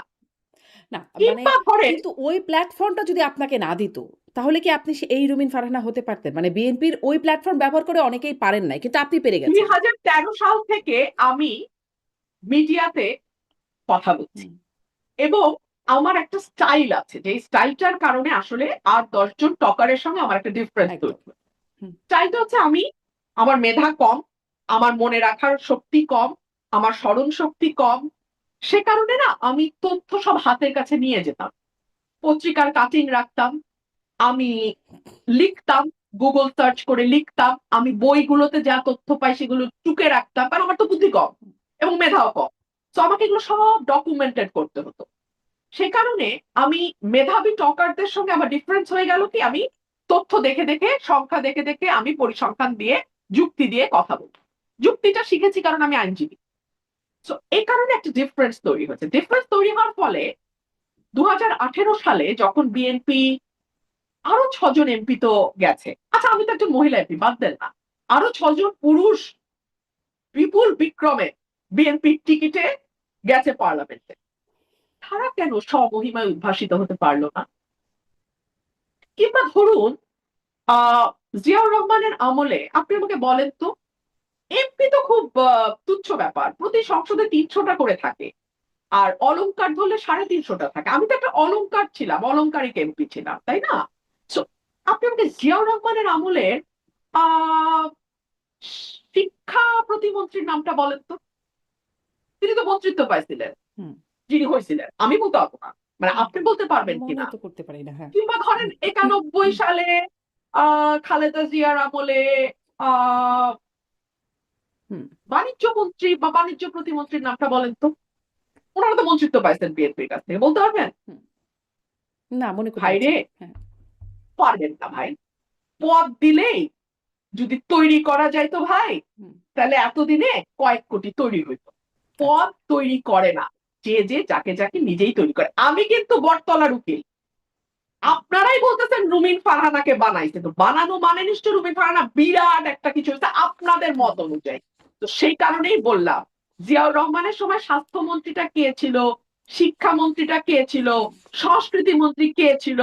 না, মানে কিংবা ধরেন কিন্তু ওই প্ল্যাটফর্মটা যদি আপনাকে না দিত, তাহলে কি আপনি এই রুমিন ফারহানা হতে পারতেন? মানে বিএনপির ওই প্ল্যাটফর্ম ব্যবহার করে অনেকেই পারেন নাই। কিন্তু আপনি পেরে গেছেন। ২০১৩ সাল থেকে আমি মিডিয়াতে কথা বলছি হুম, এবং আমার একটা স্টাইল আছে যে স্টাইলটার কারণে আসলে আর ১০ জন টকারের সঙ্গে আমার একটা ডিফারেন্স একদম। তৈরি হয়। হুম, স্টাইলটা হচ্ছে আমার মেধা কম, আমার মনে রাখার শক্তি কম, আমার স্মরণ শক্তি কম। সে কারণে না আমি তথ্য সব হাতের কাছে নিয়ে যেতাম। পত্রিকার কাটিং রাখতাম, আমি লিখতাম, গুগল সার্চ করে লিখতাম। আমি বইগুলোতে যা তথ্য পাই সেগুলো টুকে রাখতাম। কারণ আমার তো বুদ্ধি কম এবং মেধাও কম। সো আমাকে এগুলো সব ডকুমেন্টেড করতে হতো। সে কারণে আমি মেধাবী টকারদের সঙ্গে আমার ডিফারেন্স হয়ে গেল কি আমি তথ্য দেখে, দেখে সংখ্যা দেখে, দেখে আমি পরিসংখ্যান দিয়ে যুক্তি দিয়ে কথা বলি। যুক্তিটা শিখেছি কারণ আমি আইনজীবী। সো এই কারণে একটা ডিফারেন্স তৈরি হয়েছে। ডিফারেন্স তৈরি হওয়ার ফলে ২০১৮ সালে যখন বিএনপি আরো ৬ জন এমপি তো গেছে। আচ্ছা আমি তো একজন মহিলা এমপি বাদ দেন না। আরো ৬ জন পুরুষ বিপুল বিক্রমে বিএনপির টিকিটে গেছে পার্লামেন্টে। তারা কেন স্বমহিমায় উদ্ভাসিত হতে পারলো না? কিংবা ধরুন আহ জিয়াউর রহমানের আমলে আপনি আমাকে বলেন তো, এমপি তো খুব তুচ্ছ ব্যাপার, প্রতি সংসদে 300টা করে থাকে, আর অলংকার ধরলে 350টা থাকে। আমি তো একটা অলংকার ছিলাম, অলংকারিক এমপি ছিলাম, তাই না? So, আপনি আমাকে জিয়াউর রহমানের আমলের আহ শিক্ষা প্রতিমন্ত্রীর নামটা বলেন তো। তিনি তো মন্ত্রিত্ব পাইছিলেন, হুম। যিনি হয়েছিলেন, আমি বলতে পারবো না, মানে আপনি বলতে পারবেন মনে কিনা। তো করতে পারি না, হ্যাঁ। কিংবা ধরেন 91 সালে খালেদা জিয়ার আমলে আহ হুম। বাণিজ্য মন্ত্রী বা বাণিজ্য প্রতিমন্ত্রীর নামটা বলেন তো। ওনারা তো মন্ত্রিত্ব পাইছেন বিএনপির কাছ থেকে, বলতে পারবেন? হুম। না, মনে করতে ভাই পারছি রে, না, হ্যাঁ। পারবেন না ভাই। পদ দিলেই যদি তৈরি করা যায় তো ভাই, হুম। তাহলে এতদিনে কয়েক কোটি তৈরি হইতো। আচ্ছা। পদ তৈরি করে না, যে যে যাকে যাকে নিজেই তৈরি করে। আমি কিন্তু বটতলার উকিল। হুম। আপনারাই বলতেছেন রুমিন ফারহানাকে বানাইছে, তো বানানো মানে নিশ্চয় রুমিন ফারহানা বিরাট একটা কিছু হচ্ছে আপনাদের হুম। মত অনুযায়ী। তো সেই কারণেই বললাম, জিয়াউর রহমানের সময় স্বাস্থ্যমন্ত্রীটা কে ছিল, শিক্ষামন্ত্রীটা কে ছিল, সংস্কৃতি মন্ত্রী কে ছিল,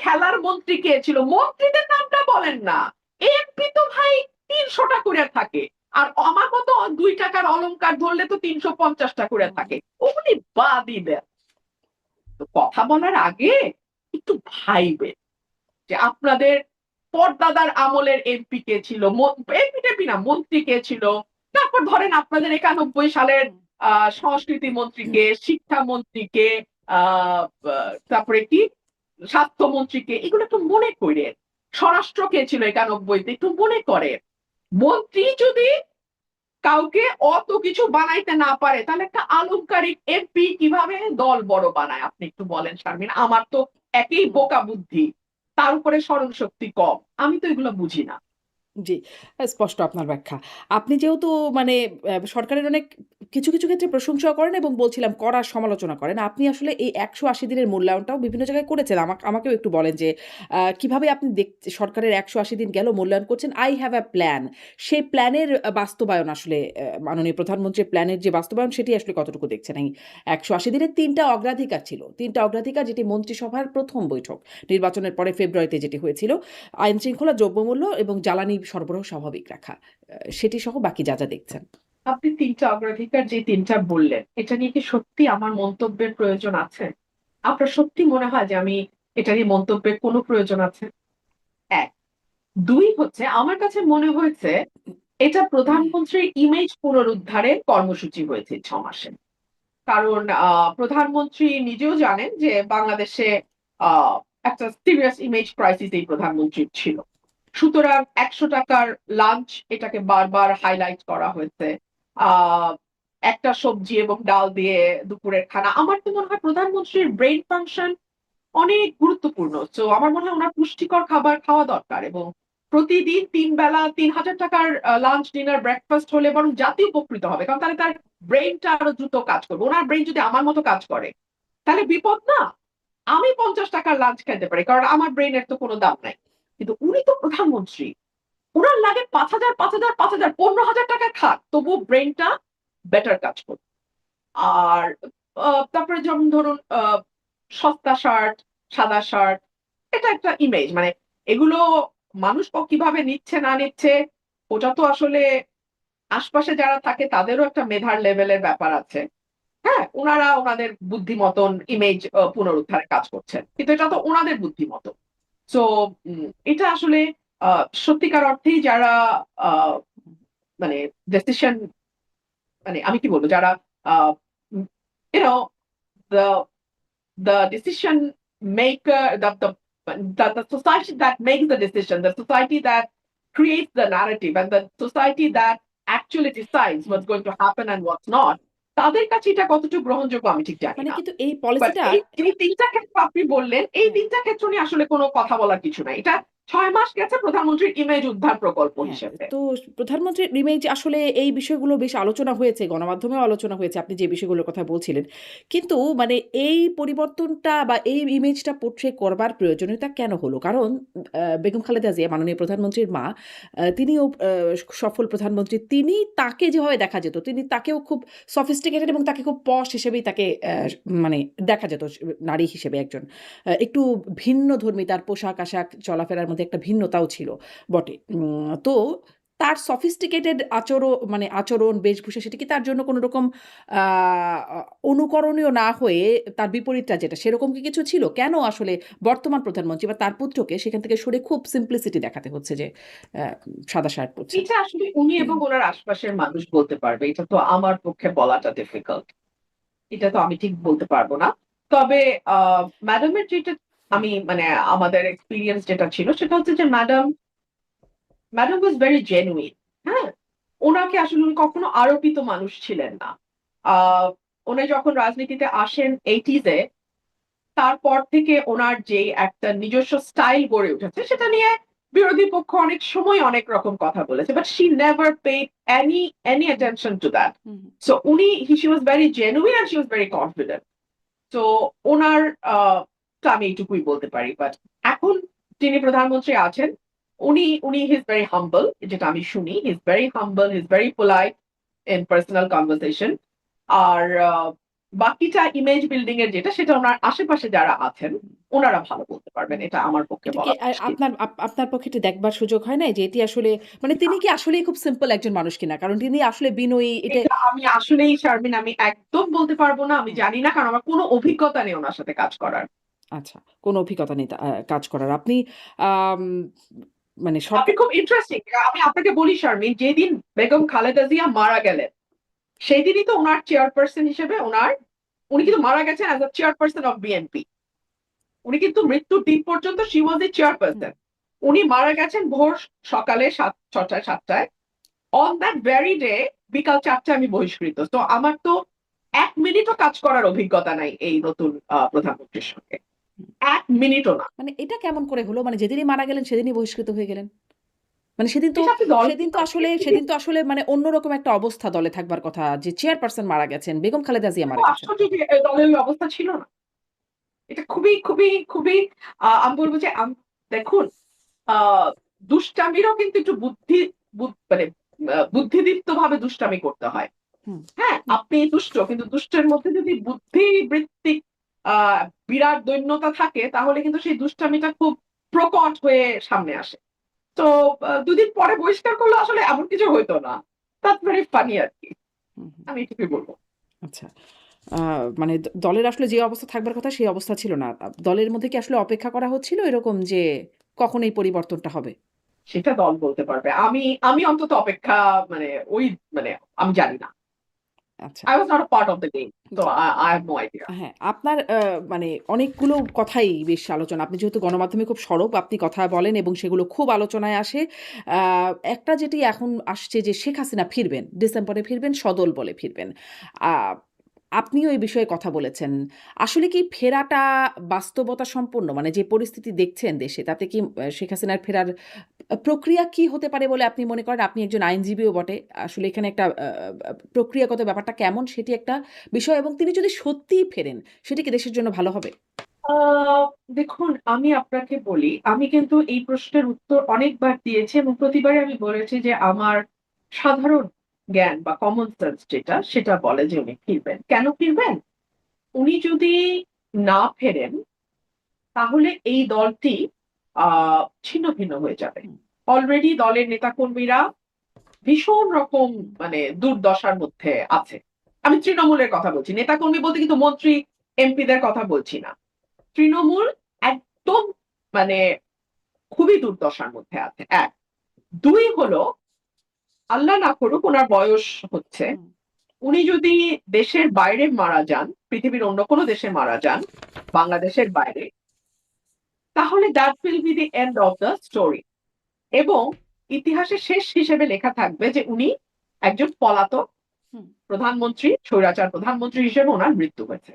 খেলার মন্ত্রী কে ছিল, মন্ত্রীদের নামটা বলেন না। এমপি তো ভাই 300টা করে থাকে, আর আমার মতো 2 টাকার অলংকার ধরলে তো 350টা করে হুম। থাকে। ওগুলি বাদই দেন। তো কথা বলার আগে একটু ভাইবেন যে আপনাদের পরদাদার আমলের এমপি কে ছিল, এমপি টেপি না, মন্ত্রী কে ছিল। তারপর ধরেন আপনাদের 91 সালের হুম। সংস্কৃতি মন্ত্রীকে, শিক্ষা মন্ত্রীকে, তারপরে কি স্বাস্থ্যমন্ত্রীকে, এগুলো একটু মনে করেন। স্বরাষ্ট্র কে ছিল 91-তে, একটু মনে করেন। মন্ত্রী যদি কাউকে অত কিছু বানাইতে না পারে, তাহলে একটা আলংকারিক এমপি কিভাবে দল বড় বানায় আপনি একটু বলেন শারমিন। আমার তো একই হুম। বোকা বুদ্ধি, তার উপরে স্মরণ শক্তি কম, আমি তো এগুলো বুঝি না। জি, স্পষ্ট আপনার ব্যাখ্যা। আপনি যেহেতু মানে সরকারের অনেক কিছু ক্ষেত্রে প্রশংসাও করেন এবং বলছিলাম কড়া সমালোচনা করেন। আপনি আসলে এই ১৮০ দিনের মূল্যায়নটাও বিভিন্ন জায়গায় করেছেন। আমাকেও একটু বলেন যে কিভাবে আপনি সরকারের ১৮০ দিন গেল মূল্যায়ন করছেন। I have a plan, সেই প্ল্যানের বাস্তবায়ন আসলে মাননীয় প্রধানমন্ত্রীর প্ল্যানের যে বাস্তবায়ন সেটি আসলে কতটুকু দেখছেন? এই ১৮০ দিনের ৩ টা অগ্রাধিকার ছিল। ৩ টা অগ্রাধিকার, যেটি মন্ত্রিসভার ১ম বৈঠক। নির্বাচনের পরে ফেব্রুয়ারিতে যেটি হয়েছিল। আইনশৃঙ্খলা, দ্রব্যমূল্য এবং জ্বালানি সরবরাহ স্বাভাবিক রাখা। সেটি সহ বাকি যা দেখছেন। আপনি 3টা অগ্রাধিকার যে 3টা বললেন, এটা নিয়ে কি সত্যি আমার মন্তব্যের প্রয়োজন আছে? আপনার সত্যি মনে হয় যে আমি এটা নিয়ে মন্তব্যের কোনো প্রয়োজন আছে? এক। দুই হচ্ছে, আমার কাছে মনে হয়েছে এটা প্রধানমন্ত্রীর ইমেজ পুনরুদ্ধারের কর্মসূচি হয়েছে 6 মাসে। কারণ প্রধানমন্ত্রী নিজেও জানেন যে বাংলাদেশে আহ, একটা সিরিয়াস ইমেজ ক্রাইসিস এই প্রধানমন্ত্রীর ছিল। সুতরাং 100 টাকার লাঞ্চ, এটাকে বারবার হাইলাইট করা হয়েছে। আহ একটা সবজি এবং ডাল দিয়ে দুপুরের খানা। আমার তো মনে হয় প্রধানমন্ত্রীর ব্রেইন ফাংশন অনেক গুরুত্বপূর্ণ। তো আমার মনে হয় ওনার পুষ্টিকর খাবার খাওয়া দরকার, এবং প্রতিদিন 3 বেলা 3,000 টাকার লাঞ্চ, ডিনার, ব্রেকফাস্ট হলে বরং জাতি উপকৃত হবে, কারণ তাহলে তার ব্রেইনটা আরো দ্রুত কাজ করবে। ওনার ব্রেইন যদি আমার মতো কাজ করে, তাহলে বিপদ না? আমি 50 টাকার লাঞ্চ খাইতে পারি, কারণ আমার ব্রেইনের তো কোনো দাম নাই। কিন্তু উনি তো প্রধানমন্ত্রী, উনার লাগে 5,000 5,000 5,000 15,000 টাকা খাক, তবু ব্রেইনটা বেটার কাজ করবে। আর তারপরে যেমন ধরুন সস্তা শার্ট, সাদা শার্ট, এটা একটা ইমেজ, মানে এগুলো মানুষ কিভাবে নিচ্ছে না নিচ্ছে, ওটা তো আসলে আশপাশে যারা থাকে তাদেরও একটা মেধার লেভেলের ব্যাপার আছে। হ্যাঁ, ওনারা ওনাদের বুদ্ধি মতন ইমেজ পুনরুদ্ধারে কাজ করছেন, কিন্তু এটা তো ওনাদের বুদ্ধি মতো। তো এটা আসলে সত্যিকার অর্থেই যারা আহ, মানে ডিসিশন, মানে আমি কি বলবো, যারা YONO the the decision maker, the society that makes the decision, the society that creates the narrative, and the society that actually decides hmm. what's going to happen and what's not, তাদের কাছে এটা কতটুকু গ্রহণযোগ্য আমি ঠিক জানি মানে না। কিন্তু এই বাট পলিসিটা এই যে 3টা ক্ষেত্র আপনি বললেন, এই হ্যাঁ। 3টা ক্ষেত্র নিয়ে আসলে কোনো কথা বলার কিছু নাই। এটা 6 মাস গেছে প্রধানমন্ত্রীর ইমেজ উদ্ধার প্রকল্প হ্যাঁ, হিসেবে। তো প্রধানমন্ত্রীর ইমেজ আসলে এই বিষয়গুলো বেশ আলোচনা হয়েছে, গণমাধ্যমেও আলোচনা হয়েছে আপনি যে বিষয়গুলোর কথা বলছিলেন। কিন্তু মানে এই পরিবর্তনটা বা এই ইমেজটা পোর্ট্রে করবার প্রয়োজনীয়তা কেন হলো? কারণ বেগম খালেদা জিয়া মাননীয় প্রধানমন্ত্রীর মা, তিনিও সফল প্রধানমন্ত্রী। তাকে যেভাবে দেখা যেত, তাকেও খুব সফিস্টিকেটেড এবং তাকে খুব পশ হিসেবেই তাকে মানে দেখা যেত নারী হিসেবে একজন। একটু ভিন্নধর্মী তার পোশাক-আশাক চলাফেরার মধ্যে একটা ভিন্নতাও ছিল বটে। তো তার সফিস্টিকেটেড মানে আচরণ, বেশভূষা সেটা কি তার জন্য কোনো রকম আ অ অনুকরণীয় না হয়ে তার বিপরীতটা যেটা সেরকম কি কিছু ছিল? কেন আসলে বর্তমান প্রধানমন্ত্রী বা তার পুত্রকে সেখান থেকে সরে খুব সিম্পলিসিটি দেখাতে হচ্ছে যে অ্যা সাদা শার্ট পরছেন? এটা আসলে উনি এবং ওনার আশপাশের মানুষ বলতে পারবে। এটা তো আমার পক্ষে বলাটা ডিফিকাল্ট। এটা তো আমি ঠিক বলতে পারব না। তবে আ ম্যাডামের যেটা আমি মানে আমাদের এক্সপেরিয়েন্স যেটা ছিল সেটা হচ্ছে যে ম্যাডাম ওয়াজ ভেরি জেনুইন। হ্যাঁ? উনাকে আসলে উনি কখনো আরোপিত মানুষ ছিলেন না। আ উনি যখন রাজনীতিতে আসেন 80s এ তারপর থেকে উনার যে একটা নিজস্ব স্টাইল গড়ে উঠেছে সেটা নিয়ে বিরোধী পক্ষ অনেক সময় অনেক রকম কথা বলেছে। But she never paid any hmm, attention to that. Hmm, hmm. So she was very genuine and she was very confident. তো ওনার টা আমি এইটুকুই বলতে পারি। বাট এখন যিনি প্রধানমন্ত্রী আছেন, উনি হি ইজ ভেরি হাম্বল যেটা আমি শুনি। He is very humble, he is very polite in personal conversation. আর বাকিটা ইমেজ বিল্ডিং এর যেটা সেটা উনার আশেপাশে যারা আছেন, উনারা ভালো বলতে পারবেন। এটা আমার পক্ষে এটা কি বলা মুশকিল। আপনার পক্ষে এটা দেখবার সুযোগ হয় নাই যে এটি আসলে মানে তিনি কি আসলেই খুব সিম্পল একজন মানুষ কিনা? কারণ তিনি আসলে বিনয়ী এটা এটা আমি আসলেই শারমিন আমি একদম বলতে পারব না। আমি হুম, জানি না কারণ আমার কোন অভিজ্ঞতা নেই উনার সাথে কাজ করার। আচ্ছা। কোনো অভিজ্ঞতা নেই কাজ করার। আপনি আম মানে আপনি সরকার খুব ইন্টারেস্টিং। আমি আপনাকে বলি শারমিন, যেদিন বেগম খালেদা জিয়া মারা গেলেন, সেদিনই তো উনার চেয়ারপারসন হিসেবে উনি কিন্তু মারা গেছেন as a chairperson of BNP. উনি কিন্তু মৃত্যুর দিন পর্যন্ত she was A hmm, chairperson. উনি মারা গেছেন ভোর সকালে 6টায় 7টায়। অন দ্যাট ভেরি ডে বিকাল 4টায় আমি বহিষ্কৃত। তো আমার তো ১ মিনিটও কাজ করার অভিজ্ঞতা নাই এই নতুন প্রধানমন্ত্রীর সঙ্গে। হুম। ১ মিনিটও না। মানে এটা কেমন করে হলো? মানে যেদিনই মারা গেলেন সেদিনই বহিষ্কৃত হয়ে গেলেন? মানে এটা আপনি দলকে সেদিন তো আসলে মানে অন্যরকম একটা অবস্থা দলে থাকবার কথা। যে চেয়ারপারসন মারা গেছেন, বেগম খালেদা জিয়া মারা গেছেন। আশ্চর্য যে দলের ওই অবস্থা ছিল না। এটা খুবই আমি বলব যে দেখুন আ দুষ্টামিরও কিন্তু একটু মানে বুদ্ধিদীপ্তভাবে দুষ্টামি করতে হয়। হুম, হ্যাঁ? হুম, আপনি দুষ্ট কিন্তু দুষ্টের মধ্যে যদি বুদ্ধিবৃত্তিক আ বিরাট দৈন্যতা থাকে তাহলে কিন্তু সেই দুষ্টামিটা খুব প্রকট হয়ে সামনে আসে। তো ২ দিন পরে বহিষ্কার করলে আসলে এমন কিছু হইতো না। That's very funny আরকি। হুম, হুম। আমি এটুকুই বলব। আচ্ছা। আ মানে দলের আসলে যে অবস্থা থাকবার কথা সেই অবস্থা ছিল না। দলের মধ্যে কি আসলে অপেক্ষা করা হচ্ছিল এরকম যে কখন এই পরিবর্তনটা হবে? সেটা দল বলতে পারবে। আমি অন্তত অপেক্ষা মানে ওই মানে আমি জানি না। আচ্ছা। I was not a part of the game. So G. I have no idea. হ্যাঁ, আপনার মানে অনেকগুলো কথাই বেশ আলোচনা। আপনি যেহেতু গণমাধ্যমে খুব সরব, আপনি কথা বলেন এবং সেগুলো খুব আলোচনায় আসে। আ একটা যেটি এখন আসছে যে শেখ হাসিনা ফিরবেন। ডিসেম্বরে ফিরবেন, সদলবলে ফিরবেন। আ আপনিও এই বিষয়ে কথা বলেছেন। আসলে কি ফেরাটা বাস্তবতা সম্পন্ন? মানে যে পরিস্থিতি দেখছেন দেশে তাতে কি শেখ হাসিনার ফেরার প্রক্রিয়া কি হতে পারে বলে আপনি মনে করেন? আপনি একজন আইনজীবীও বটে। আসলে এখানে একটা প্রক্রিয়াগত ব্যাপারটা কেমন সেটি একটা বিষয় এবং তিনি যদি সত্যিই ফেরেন, সেটি কি দেশের জন্য ভালো হবে? আ দেখুন আমি আপনাকে বলি, আমি কিন্তু এই প্রশ্নের উত্তর অনেকবার দিয়েছি এবং প্রতিবারই আমি বলেছি যে আমার সাধারণ জ্ঞান বা কমন সেন্স যেটা সেটা বলে যে উনি ফিরবেন। কেন ফিরবেন? উনি যদি না ফেরেন তাহলে এই দলটি আ ছিন্ন-ভিন্ন হয়ে যাবে। হুম, অলরেডি দলের নেতাকর্মীরা ভীষণ রকম হুম, মানে দুর্দশার মধ্যে আছে। আমি তৃণমূলের কথা বলছি। নেতাকর্মী বলতে কিন্তু মন্ত্রী, এমপিদের কথা বলছি না। তৃণমূল একদম মানে খুবই দুর্দশার মধ্যে আছে ১। ২ হলো আল্লাহ না করুক উনার বয়স হচ্ছে। হুম, উনি যদি দেশের বাইরে মারা যান, পৃথিবীর অন্য কোনো দেশে মারা যান, বাংলাদেশের বাইরে, তাহলে that will be the end of the story এবং ইতিহাসে শেষ হিসেবে লেখা থাকবে যে উনি একজন পলাতক হুম, প্রধানমন্ত্রী, স্বৈরাচার প্রধানমন্ত্রী হিসেবে উনার মৃত্যু হয়েছে।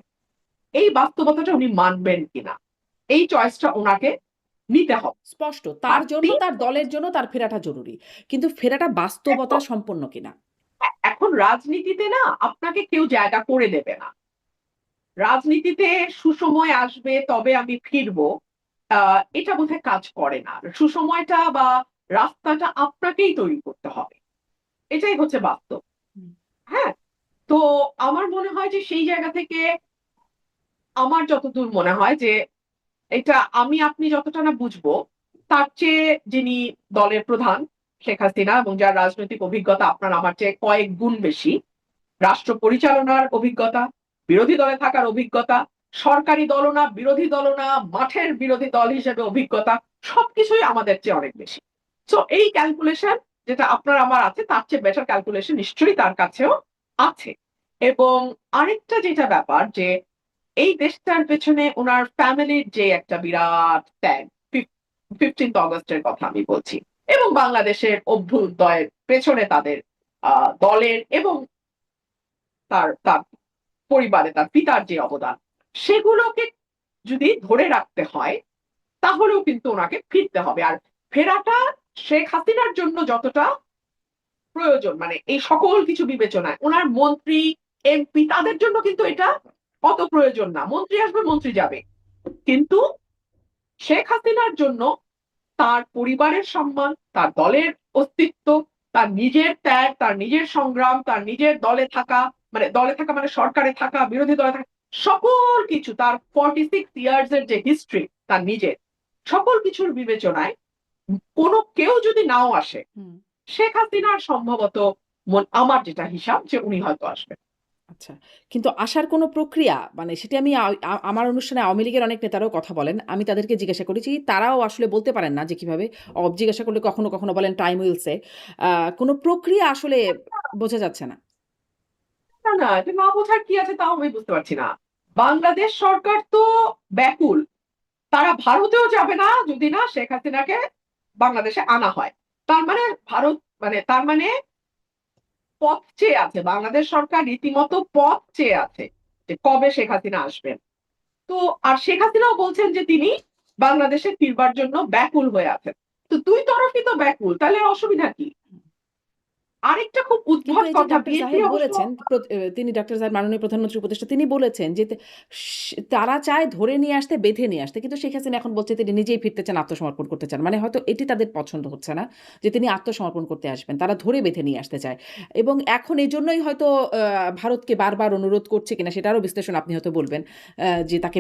এই বাস্তবতাটা উনি মানবেন কিনা? এই চয়েসটা উনাকে নিতে হবে। স্পষ্ট। আর তার জন্য, ৩ তার দলের জন্য তার ফেরাটা জরুরি। কিন্তু ফেরাটা বাস্তবতা একদম। সম্পন্ন কিনা? এখন রাজনীতিতে না আপনাকে কেউ জায়গা করে দেবে না। রাজনীতিতে সুসময় আসবে তবে আমি ফিরবো। এটা বোধহয় কাজ করে না। সুসময়টা বা রাস্তাটা আপনাকেই তৈরি করতে হবে। এটাই হচ্ছে বাস্তব। হুম। হ্যাঁ? তো আমার মনে হয় যে সেই জায়গা থেকে আমার যতদূর মনে হয় যে এটা আমি আপনি যতটা না বুঝবো, তার চেয়ে যিনি দলের প্রধান শেখ হাসিনা এবং যার রাজনৈতিক অভিজ্ঞতা আপনার আমার চেয়ে কয়েক গুণ বেশি, রাষ্ট্র পরিচালনার অভিজ্ঞতা, বিরোধী দলে থাকার অভিজ্ঞতা, সরকারি দলও না, বিরোধী দলও না, মাঠের বিরোধী দল হিসেবে অভিজ্ঞতা, সবকিছুই আমাদের চেয়ে অনেক বেশি। সো এই ক্যালকুলেশন যেটা আপনার আমার আছে তার চেয়ে বেটার ক্যালকুলেশন নিশ্চয়ই তার কাছেও আছে। এবং আরেকটা যেটা ব্যাপার যে এই দেশটার পেছনে উনার ফ্যামিলির যে একটা বিরাট ত্যাগ, 15th অগস্টের কথা আমি বলছি। এবং বাংলাদেশের অভ্যুদয়ের পেছনে তাদের দলের এবং তার পরিবারে তার পিতার যে অবদান, সেগুলোকে যদি ধরে রাখতে হয় তাহলেও কিন্তু উনাকে ফিরতে হবে। আর ফেরাটা শেখ হাসিনার জন্য যতটা প্রয়োজন মানে এই সকল কিছু বিবেচনায় উনার মন্ত্রী, এমপি তাদের জন্য কিন্তু এটা অত প্রয়োজন না। মন্ত্রী আসবে, মন্ত্রী যাবে। কিন্তু শেখ হাসিনার জন্য তার পরিবারের সম্মান, তার দলের অস্তিত্ব, তার নিজের ত্যাগ, তার নিজের সংগ্রাম, তার নিজের দলে থাকা মানে সরকারে থাকা, বিরোধী দলে থাকা, সকল কিছু তার 46 ইয়ার্স এর যে হিস্ট্রি তার নিজের, সকল কিছুর বিবেচনায় কোনো কেউ যদি নাও আসে, হুম। শেখ হাসিনার সম্ভবত আমার যেটা হিসাব যে উনি হয়তো আসবেন। আচ্ছা। কিন্তু আসার কোনো প্রক্রিয়া মানে সেটি আমি আমার অনুষ্ঠানে আওয়ামী লীগের অনেক নেতারাও কথা বলেন। আমি তাদেরকে জিজ্ঞাসা করেছি। তারাও আসলে বলতে পারেন না যে কিভাবে। জিজ্ঞাসা করলে কখনো, কখনো বলেন টাইম উইল সে। আ কোনো প্রক্রিয়া আসলে বোঝা যাচ্ছে না। না, না, এটা না বোঝার কি আছে তাও আমি বুঝতে পারছি না। বাংলাদেশ সরকার তো ব্যাকুল। তারা ভারতেও যাবে না যদি না শেখ হাসিনাকে বাংলাদেশে আনা হয়। তার মানে ভারত তার মানে পথ চেয়ে আছে। বাংলাদেশ সরকার রীতিমতো পথ চেয়ে আছে যে কবে শেখ হাসিনা আসবেন। তো আর শেখ হাসিনাও বলছেন যে তিনি বাংলাদেশে ফিরবার জন্য ব্যাকুল হয়ে আছেন। তো দুই তরফই তো ব্যাকুল। তাহলে অসুবিধা কি? আরেকটা খুব কিন্তু উদ্ভট এই যে কথা ডাক্তার বিএনপি জাহিদ অবশ্য বলেছেন, তিনি ডাক্তার জাহিদ মাননীয় প্রধানমন্ত্রী উপদেষ্টা তিনি বলেছেন যে তারা চায় ধরে নিয়ে আসতে, বেঁধে নিয়ে আসতে। কিন্তু শেখ হাসিনা এখন বলছে তিনি নিজেই ফিরতে চান, আত্মসমর্পণ করতে চান। মানে হয়তো এটি তাদের পছন্দ হচ্ছে না যে তিনি আত্মসমর্পণ করতে আসবেন। তারা ধরে বেঁধে নিয়ে আসতে চায়। এবং এখন এজন্যই হয়তো ভারতকে বারবার অনুরোধ করছে কিনা সেটারও বিশ্লেষণ আপনি হয়তো বলবেন। যে তাকে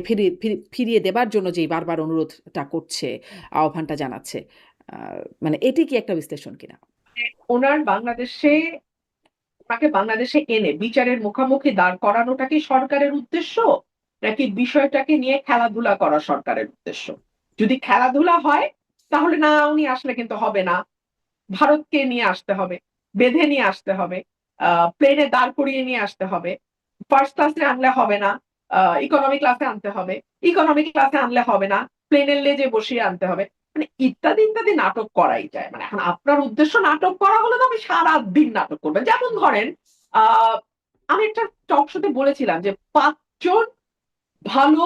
ফিরিয়ে দেবার জন্য যেই বারবার অনুরোধটা করছে, আহ্বানটা জানাচ্ছে। আ মানে এটি কি একটা বিশ্লেষণ কিনা? ওনার ওনাকে বাংলাদেশে এনে বিচারের মুখোমুখি দাঁড় করানোটা কি সরকারের উদ্দেশ্য? নাকি বিষয়টাকে নিয়ে খেলাধুলা করা সরকারের উদ্দেশ্য? যদি খেলাধুলা হয় তাহলে না উনি আসলে কিন্তু হবে না। ভারতকে নিয়ে আসতে হবে, বেঁধে নিয়ে আসতে হবে, প্লেনে দাঁড় করিয়ে নিয়ে আসতে হবে। ফার্স্ট ক্লাসে আনলে হবে না, ইকোনমি ক্লাসে আনতে হবে। ইকোনমি ক্লাসে আনলে হবে না, প্লেনের লেজে বসিয়ে আনতে হবে। মানে ইত্যাদি ইত্যাদি নাটক করাই যায়। মানে এখন আপনার উদ্দেশ্য নাটক করা হলে তো আপনি সারাদিন নাটক করবেন। যেমন ধরেন আহ আমি একটা টক শোতে বলেছিলাম যে ৫ জন ভালো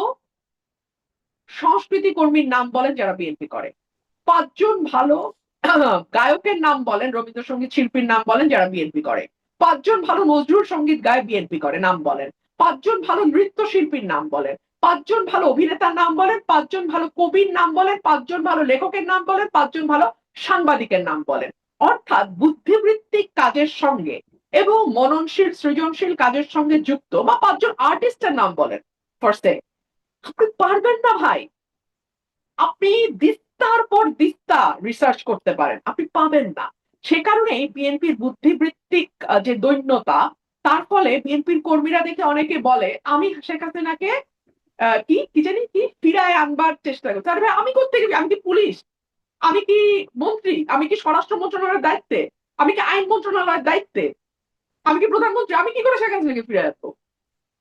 সংস্কৃতি কর্মীর নাম বলেন যারা বিএনপি করে। ৫ জন ভালো গায়কের নাম বলেন, রবীন্দ্রসঙ্গীত শিল্পীর নাম বলেন যারা বিএনপি করে। ৫ জন ভালো নজরুল সঙ্গীত গায় বিএনপি করে নাম বলেন। ৫ জন ভালো নৃত্যশিল্পীর নাম বলেন। ৫ জন ভালো অভিনেতার নাম বলেন, ৫ জন ভালো কবির নাম বলেন, ৫ জন ভালো লেখকের নাম বলেন, ৫ জন ভালো সাংবাদিকের নাম বলেন। অর্থাৎ বুদ্ধিবৃত্তিক কাজের সঙ্গে এবং মননশীল সৃজনশীল কাজের সঙ্গে যুক্ত বা ৫ জন আর্টিস্টের নাম বলেন। ফার্স্টে আপনি পারবেন না ভাই। আপনি দিস্তার পর দিস্তা রিসার্চ করতে পারেন, আপনি পাবেন না। সে কারণেই বিএনপির বুদ্ধিবৃত্তিক যে দৈন্যতা, তার ফলে বিএনপির কর্মীরা দেখে অনেকে বলে আমি শেখ হাসিনাকে কি কি জানি কি ফিরায় আনবার চেষ্টা করছি। আরে ভাই আমি করতে গেছি, আমি কি পুলিশ, আমি কি মন্ত্রী, আমি কি স্বরাষ্ট্র মন্ত্রণালয়ের দায়িত্বে, আমি কি আইন মন্ত্রণালয়ের দায়িত্বে, আমি কি প্রধানমন্ত্রী, আমি কি করে শেখ হাসিনাকে ফিরে আসবো?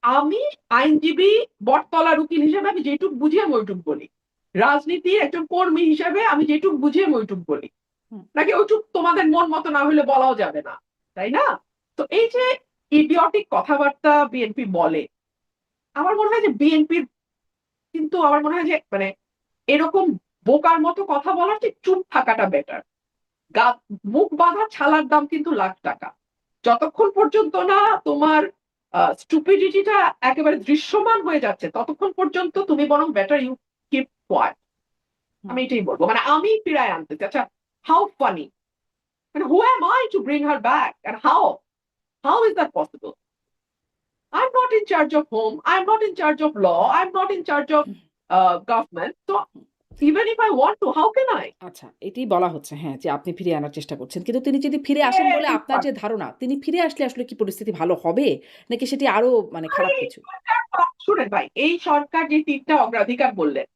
আমি আইনজীবী, বটতলার উকিল হিসেবে আমি যেটুক বুঝি আমি ওইটুক বলি। রাজনীতির একজন কর্মী হিসেবে আমি যেটুক বুঝি আমি ওইটুক বলি। হুম। নাকি ওইটুক তোমাদের মন মতো না হলে বলাও যাবে না, তাই না? তো এই যে ইডিয়টিক কথাবার্তা বিএনপি বলে, আমার মনে হয় যে বিএনপির কিন্তু আমার মনে হয় যে এরকম বোকার মতো কথা বলার চেয়ে চুপ থাকাটা বেটার। মুখ বাঁধা ছালার দাম কিন্তু লাখ টাকা। যতক্ষণ পর্যন্ত না তোমার স্টুপিডিটিটা একেবারে দৃশ্যমান হয়ে যাচ্ছে, ততক্ষণ পর্যন্ত তুমি বরং বেটার ইউ কিপ কোয়াইট। হুম। আমি এটাই বলবো, মানে আমি ফিরায় আনতে চাই। আচ্ছা, হাউ ফানি, মানে who am I to bring her back, and how is that possible? I'm not in charge of home. I'm not in charge of law. I'm not in charge of government. So even if I want to, how can I? আচ্ছা, এটিই বলা হচ্ছে হ্যাঁ, যে আপনি ফিরিয়ে আনার চেষ্টা করছেন। কিন্তু তিনি যদি ফিরে আসেন বলে Very আপনার fun. যে ধারণা, তিনি ফিরে আসলে আসলে কি পরিস্থিতি ভালো হবে? নাকি সেটি আরো মানে আরে খারাপ এই কিছু? সরকার, শুনেন ভাই, এই সরকার যে তিনটা অগ্রাধিকার বললেন,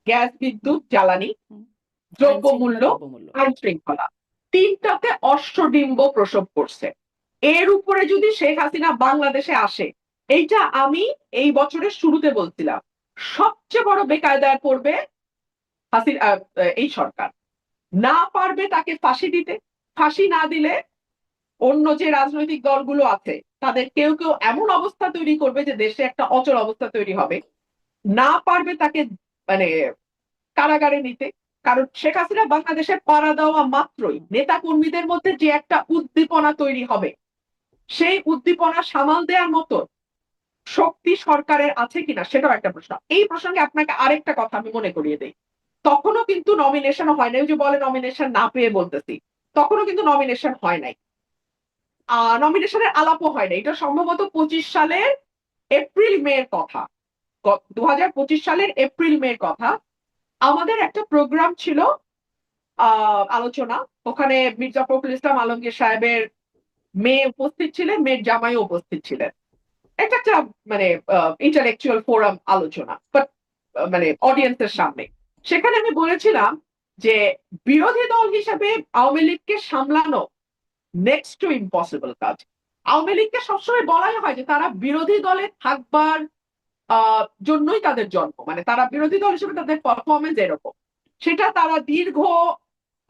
গ্যাস, বিদ্যুৎ, জ্বালানি, হুম। আইন শৃঙ্খলা, দ্রব্যমূল্য, দ্রব্যমূল্য। আইন শৃঙ্খলা, তিনটাতে অশ্বডিম্ব প্রসব করছে। এর উপরে যদি শেখ হাসিনা বাংলাদেশে আসে, এইটা আমি এই বছরের শুরুতে বলছিলাম, সবচেয়ে বড় বেকায়দায় পড়বে হাসিনা, এই সরকার। না পারবে তাকে ফাঁসি দিতে। ফাঁসি না দিলে অন্য যে রাজনৈতিক দলগুলো আছে তাদের কেউ কেউ এমন অবস্থা তৈরি করবে যে দেশে একটা অচল অবস্থা তৈরি হবে। না পারবে তাকে মানে কারাগারে নিতে। কারণ শেখ হাসিনা বাংলাদেশে পাড়া দেওয়া মাত্রই হুম, নেতা কর্মীদের মধ্যে যে একটা উদ্দীপনা তৈরি হবে, সেই উদ্দীপনা সামাল দেওয়ার মতো শক্তি সরকারের আছে কিনা সেটাও একটা প্রশ্ন। এই প্রসঙ্গে আপনাকে আরেকটা কথা আমি মনে করিয়ে দেই, তখনও কিন্তু নমিনেশন হয় নাই। ওই যে বলে নমিনেশন না পেয়ে বলতেছি, তখনও কিন্তু নমিনেশন হয় নাই। নমিনেশনের আলাপও হয় নাই। এটা সম্ভবত 25 সালের এপ্রিল মেয়ের কথা, 2025 সালের এপ্রিল মেয়ের কথা। আমাদের একটা প্রোগ্রাম ছিল, আলোচনা। ওখানে মির্জা ফখরুল ইসলাম আলমগীর সাহেবের মেয়ে উপস্থিত ছিলেন, মেয়ের জামাইও উপস্থিত ছিলেন। এটা একটা মানে ইন্টালেকচুয়াল ফোরাম আলোচনা, বাট মানে অডিয়েন্সের সামনে। সেখানে আমি বলেছিলাম যে বিরোধী দল হিসেবে আওয়ামী লীগকে সামলানো নেক্সট টু ইম্পসিবল কাজ। আওয়ামী লীগকে সবসময় বলাই হয় যে তারা বিরোধী দলে থাকবার জন্যই তাদের জন্ম, মানে তারা বিরোধী দল হিসেবে তাদের পারফরমেন্স এরকম। সেটা তারা দীর্ঘ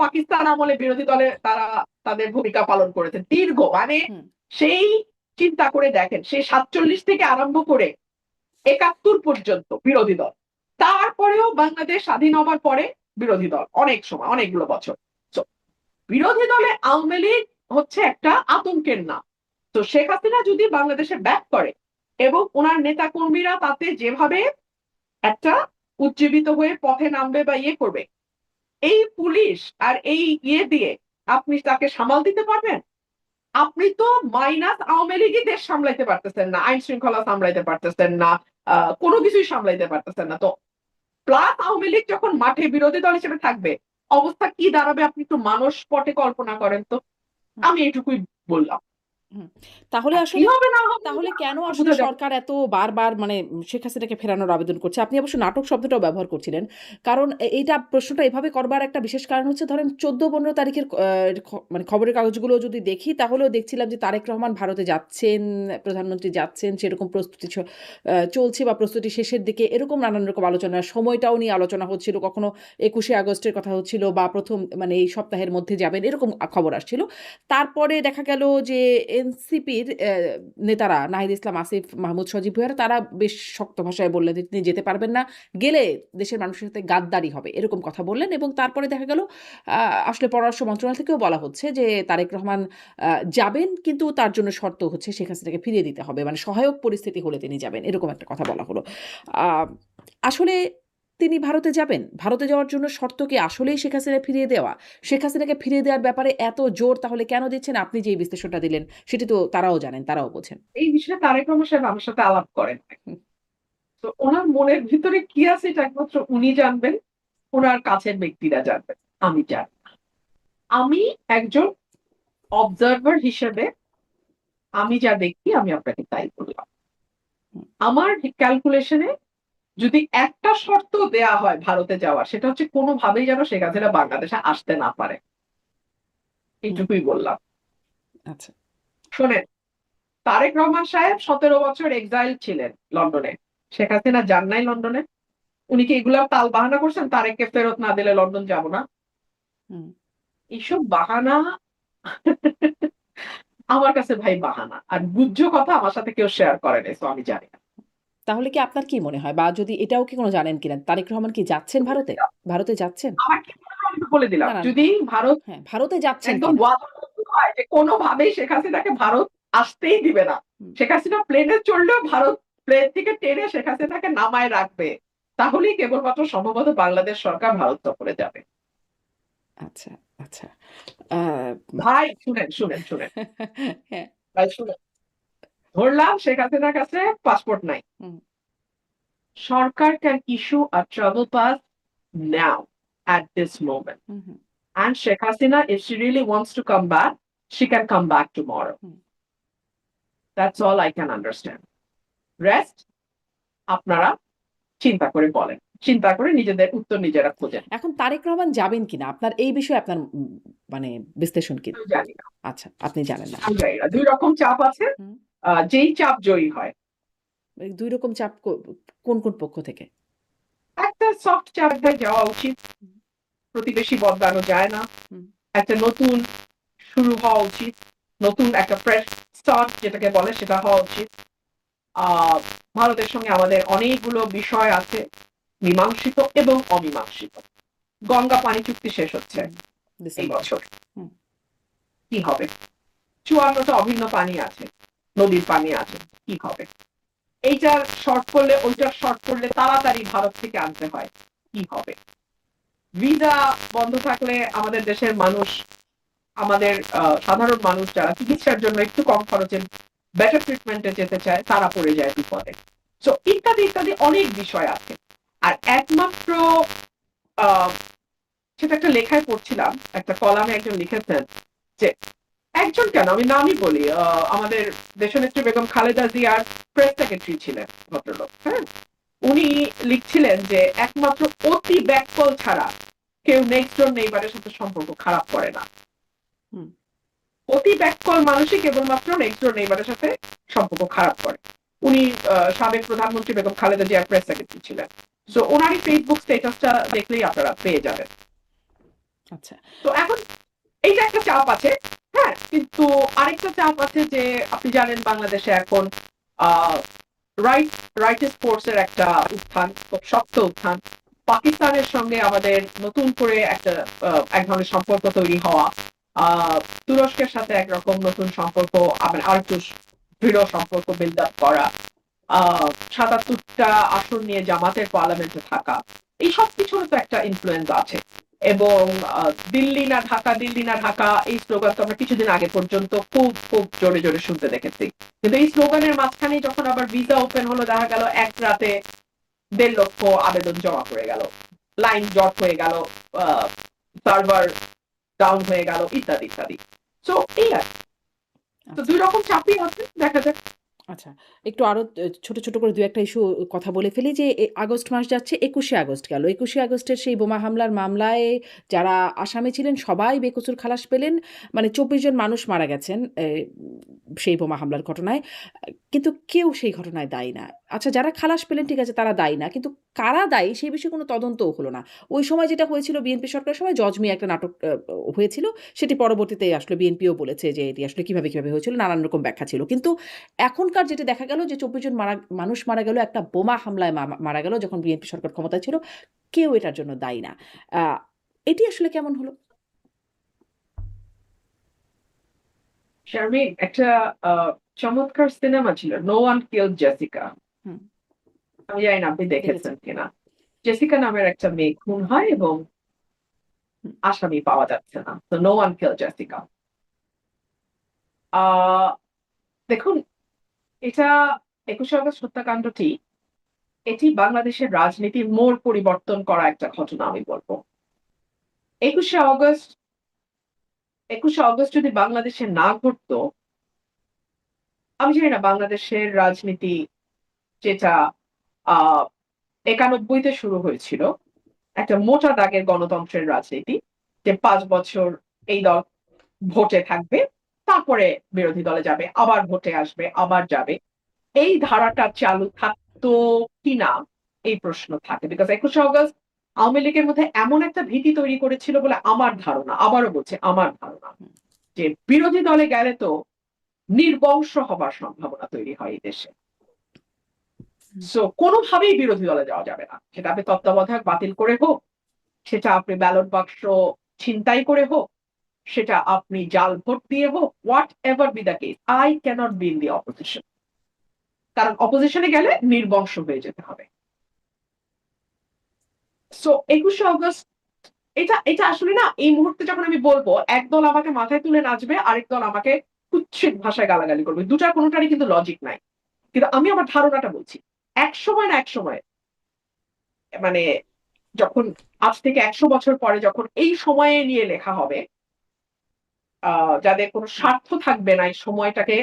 পাকিস্তান আমলে বিরোধী দলে তারা তাদের ভূমিকা পালন করেছেন দীর্ঘ, মানে হুম, সেই চিন্তা করে দেখেন, সেই 47 থেকে আরম্ভ করে 71 পর্যন্ত বিরোধী দল। তারপরেও বাংলাদেশ স্বাধীন হবার পরে বিরোধী দল অনেক সময়, অনেকগুলো বছর। So, বিরোধী দলে আওয়ামী লীগ হচ্ছে একটা আতঙ্কের নাম। তো শেখ হাসিনা যদি বাংলাদেশে ব্যাক করে এবং ওনার নেতা কর্মীরা তাতে যেভাবে একটা উজ্জীবিত হয়ে পথে নামবে বা ইয়ে করবে, এই পুলিশ আর এই ইয়ে দিয়ে আপনি তাকে সামাল দিতে পারবেন? আপনি তো মাইনাস আওয়ামী লীগই দেশ সামলাইতে পারতেছেন না, আইন শৃঙ্খলা সামলাইতে পারতেছেন না, কোনো কিছুই সামলাইতে পারতেছেন না। তো প্লাস আওয়ামী লীগ যখন মাঠে বিরোধী দল হিসেবে থাকবে, অবস্থা কি দাঁড়াবে আপনি একটু মানস পটে কল্পনা করেন তো। হুম, আমি এটুকুই বললাম। হুম। তাহলে আর কি আসলে হবে না হবে তাহলে কেন আমার আসলে বোঝা যাবে। সরকার এত বারবার মানে শেখ হাসিনাকে ফেরানোর আবেদন করছে? আপনি অবশ্য নাটক শব্দটাও ব্যবহার করছিলেন। কারণ এইটা প্রশ্নটা এভাবে করবার একটা বিশেষ কারণ হচ্ছে ধরেন ১৪-১৫ তারিখের মানে খবরের কাগজগুলো যদি দেখি তাহলেও দেখছিলাম যে তারেক রহমান ভারতে যাচ্ছেন, প্রধানমন্ত্রী যাচ্ছেন সেরকম প্রস্তুতি চলছে বা প্রস্তুতি শেষের দিকে এরকম নানান রকম আলোচনা, সময়টাও নিয়ে আলোচনা হচ্ছিল। কখনো ২১শে আগস্টের কথা হচ্ছিল বা ১ম মানে এই সপ্তাহের মধ্যে যাবেন এরকম খবর আসছিল। তারপরে দেখা গেল যে এনসিপির নেতারা নাহিদ ইসলাম, আসিফ মাহমুদ, সজীব ভুঁইয়ারা তারা বেশ শক্ত ভাষায় বললেন যে তিনি যেতে পারবেন না। গেলে দেশের মানুষের সাথে গাদ্দারি হবে। এরকম কথা বললেন এবং তারপরে দেখা গেল আসলে পররাষ্ট্র মন্ত্রণালয় থেকেও বলা হচ্ছে যে তারেক রহমান যাবেন কিন্তু তার জন্য শর্ত হচ্ছে শেখ হাসিনাকে ফিরিয়ে দিতে হবে। মানে সহায়ক পরিস্থিতি হলে তিনি যাবেন। এরকম একটা কথা বলা হলো। আ আসলে তিনি ভারতে যাবেন। ভারতে যাওয়ার জন্য শর্ত কি আসলেই শেখ হাসিনা ফিরিয়ে দেওয়া? শেখ হাসিনাকে ফিরিয়ে দেওয়ার ব্যাপারে এত জোর তাহলে কেন দিচ্ছেন? আপনি যে এই বিশ্লেষণটা দিলেন সেটি তো তারাও জানেন, তারাও বোঝেন। এই বিষয়ে তারেক রহমান সাহেব আমার সাথে আলাপ করেন নাই। হুম, তো ওনার মনের ভিতরে কি আছে এটা একমাত্র উনি জানবেন, ওনার কাছের ব্যক্তিরা জানবেন, আমি জানি না। আমি একজন অবজারভার হিসেবে আমি যা দেখি আমি আপনাকে তাই বললাম। হুম, আমার ক্যালকুলেশনে যদি একটা শর্ত দেয়া হয় ভারতে যাওয়ার, সেটা হচ্ছে কোনোভাবেই যেন শেখ হাসিনা বাংলাদেশে আসতে না পারে। হুম, এইটুকুই বললাম। আচ্ছা। শোনেন, তারেক রহমান সাহেব 17 বছর এক্সাইল ছিলেন লন্ডনে। শেখ হাসিনা যান নাই লন্ডনে। উনি কি এগুলা তাল বাহানা করছেন তারেককে ফেরত না দিলে লন্ডন যাব না? হুম, এইসব বাহানা আমার কাছে ভাই বাহানা। আর গুজ্জ কথা আমার সাথে কেউ শেয়ার করে নাই, তো আমি জানি না। তাহলে কি আপনার কি মনে হয়, বা যদি এটাও কি কোনো জানেন কিনা, তারেক রহমান কি যাচ্ছেন ভারতে? ভারতে যাচ্ছেন? আমার কি মনে হয় আমি তো বলে দিলাম, না, না, যদি ভারত হ্যাঁ, ভারতে যাচ্ছেন একদম কিনা? ওয়াদাবদ্ধ হয় যে কোনোভাবেই শেখ হাসিনাকে ভারত আসতেই দিবে না, হুম, শেখ হাসিনা প্লেনে চড়লেও ভারত প্লেন থেকে টেনে শেখ হাসিনাকে নামায় রাখবে, তাহলেই কেবলমাত্র সম্ভবত বাংলাদেশ সরকার ভারত সফরে যাবে। আচ্ছা, আচ্ছা। আহ, ভাই শুনেন শুনেন শুনেন, হ্যাঁ, ভাই শুনেন, ধরলাম শেখ হাসিনার কাছে পাসপোর্ট নাই, হুম, সরকার can issue a travel pass now at this moment. Hmm, hmm, And Sheikh Hasina, if she really wants to come back, she can come back tomorrow. Hmm. That's all I can understand. Rest, আপনারা চিন্তা করে বলেন। চিন্তা করে নিজেদের উত্তর নিজেরা খোঁজেন। এখন তারেক রহমান যাবেন কিনা, আপনার এই বিষয়ে আপনার মানে বিশ্লেষণ কি? আমি জানি না। আচ্ছা, আপনি জানেন না। আমি জানি না। ২ রকম চাপ আছে। হুম। যেই চাপ জয়ী হয়। এই ২ রকম চাপ কোন, কোন পক্ষ থেকে? একটা সফট চাপ দিয়ে যাওয়া উচিত। হুম, প্রতিবেশী বদলানো যায় না। হুম, একটা নতুন শুরু হওয়া উচিত। নতুন একটা ফ্রেশ স্টার্ট যেটাকে বলে সেটা হওয়া উচিত। আ ভারতের সঙ্গে আমাদের অনেকগুলো বিষয় আছে, মীমাংসিত এবং অমীমাংসিত। গঙ্গা পানি চুক্তি শেষ হচ্ছে হুম, এই ডিসেম্বরে। বছর। হুম, কি হবে? ৫৪ টা অভিন্ন পানি আছে, নদীর পানি আছে। কি হবে? এইটার শর্ট করলে ওইটার শর্ট করলে তাড়াতাড়ি ভারত থেকে আনতে হয়। কি হবে? ভিসা বন্ধ থাকলে আমাদের দেশের মানুষ, আমাদের সাধারণ মানুষ যারা চিকিৎসার জন্য একটু কম খরচে বেটার ট্রিটমেন্ট এ যেতে চায় তারা পড়ে যায় বিপদে। সো ইত্যাদি, ইত্যাদি অনেক বিষয় আছে। আর একমাত্র আ সেটা একটা লেখায় পড়ছিলাম, একটা কলামে একজন লিখেছেন যে একজন কেন আমি নামই বলি, আমাদের দেশনেত্রী বেগম খালেদা জিয়ার প্রেস সেক্রেটারি ছিলেন ভদ্রলোক, হ্যাঁ? উনি লিখছিলেন যে একমাত্র অতি ব্যাককল ছাড়া কেউ নেক্সট ডোর নেইবারের সাথে সম্পর্ক খারাপ করে না। হুম, অতি ব্যাককল মানুষই কেবলমাত্র নেক্সট ডোর নেইবারের সাথে সম্পর্ক খারাপ করে। উনি সাবেক প্রধানমন্ত্রী বেগম খালেদা জিয়ার প্রেস সেক্রেটারি ছিলেন। সো ওনারই ফেসবুক স্ট্যাটাসটা দেখলেই আপনারা পেয়ে যাবেন। আচ্ছা। তো এখন এইটা একটা চাপ আছে। হ্যাঁ? কিন্তু আরেকটা চাপ আছে যে আপনি জানেন বাংলাদেশে এখন আ রাইট রাইটিস্ট ফোর্স এর একটা উত্থান, খুব শক্ত উত্থান। পাকিস্তানের সঙ্গে আমাদের নতুন করে একটা এক ধরনের সম্পর্ক তৈরি হওয়া। আ তুরস্কের সাথে একরকম নতুন সম্পর্ক, আবার আরেকটু দৃঢ় সম্পর্ক বিল্ড আপ করা। আ ৭৭ টা আসন নিয়ে জামাতের পার্লামেন্টে থাকা। এই সবকিছুর তো একটা ইনফ্লুয়েন্স আছে। এবং আ দিল্লি না ঢাকা, দিল্লি না ঢাকা এই স্লোগান তো আমরা কিছুদিন আগে পর্যন্ত খুব, খুব জোরে, জোরে শুনতে দেখেছি। কিন্তু এই স্লোগানের মাঝখানেই যখন আবার ভিসা ওপেন হলো দেখা গেল এক রাতে ১.৫ লক্ষ আবেদন জমা পড়ে গেল। লাইন জট হয়ে গেল, আ সার্ভার ডাউন হয়ে গেল ইত্যাদি, ইত্যাদি। সো এই আর কি। তো আচ্ছা, ২ রকম চাপই আছে। দেখা যাক। আচ্ছা। একটু আরো ছোট, ছোট করে ২-১ টা ইস্যু কথা বলে ফেলি যে আগস্ট মাস যাচ্ছে, ২১শে আগস্ট গেল। ২১শে আগস্টের সেই বোমা হামলার মামলায় যারা আসামি ছিলেন সবাই বেকসুর খালাস পেলেন। মানে ২৪ জন মানুষ মারা গেছেন সেই বোমা হামলার ঘটনায়। কিন্তু কেউ সেই ঘটনায় দায়ী না। আচ্ছা, যারা খালাস পেলেন ঠিক আছে, তারা দায়ী না। কিন্তু কারা দায়ী সেই বিষয়ে কোনো তদন্তও হলো না। ওই সময় যেটা হয়েছিল বিএনপি সরকারের সময় জজ মিয়া একটা নাটক হয়েছিল। সেটি পরবর্তীতে আসলে বিএনপিও বলেছে যে এটি আসলে কিভাবে, কিভাবে হয়েছিল, নানান রকম ব্যাখ্যা ছিল। কিন্তু এখনকার যেটা দেখা গেল যে ২৪ জন মানুষ মারা গেল একটা বোমা হামলায় মারা গেল যখন বিএনপি সরকার ক্ষমতায় ছিল। কেউ এটার জন্য দায়ী না। আ এটি আসলে কেমন হলো? শারমিন, একটা আ চমৎকার সিনেমা ছিল 'নো ওয়ান কিলড জেসিকা'। হুম, আমি জানি না আপনি দেখেছি। দেখেছেন কিনা। জেসিকা নামের একটা মেয়ে খুন হয় এবং হুম, আসামি পাওয়া যাচ্ছে না। তো 'নো ওয়ান কিলড জেসিকা'। আ দেখুন, এটা ২১শে আগস্ট হত্যাকাণ্ডটি এটি বাংলাদেশের রাজনীতির মোড় পরিবর্তন করা একটা ঘটনা আমি বলব। ২১শে অগস্ট ২১শে অগস্ট যদি বাংলাদেশে না ঘটতো, আমি জানি না বাংলাদেশের রাজনীতি যেটা আ ৯১ তে শুরু হয়েছিল, একটা মোটা দাগের গণতন্ত্রের রাজনীতি। যে ৫ বছর এই দল ভোটে থাকবে, তারপরে বিরোধী দলে যাবে, আবার ভোটে আসবে, আবার যাবে। এই ধারাটা চালু থাকতো কিনা এই প্রশ্ন থাকে। বিকজ ২১শে অগাস্ট আওয়ামী লীগের মধ্যে এমন একটা ভীতি তৈরি করেছিল বলে আমার ধারণা, আবারও বলছি আমার ধারণা, হুম, যে বিরোধী দলে গেলে তো নির্বংশ হবার সম্ভাবনা তৈরি হয় এই দেশে। সো কোনোভাবেই বিরোধী দলে যাওয়া যাবে না, সেটা আপনি তত্ত্বাবধায়ক বাতিল করে হোক, সেটা আপনি ব্যালট বাক্স ছিনতাই করে হোক, সেটা আপনি জাল ভোট দিয়ে হোক, whatever be the case, I cannot be in the opposition. কারণ অপোজিশনে গেলে নির্বংশ হয়ে যেতে হবে। সো 21শে অগস্ট, এটা এটা আসলে না, এই মুহূর্তে যখন আমি বলবো, একদল আমাকে মাথায় তুলে নাচবে, আরেক দল আমাকে কুৎসিত ভাষায় গালাগালি করবে, দুটার কোনোটারই কিন্তু লজিক নাই। কিন্তু আমি আমার ধারণাটা বলছি, এক সময় না এক সময়, মানে যখন আজ থেকে 100 বছর পরে যখন এই সময়ে নিয়ে লেখা হবে, যাদের কোনো স্বার্থ থাকবে না এই সময়টাকে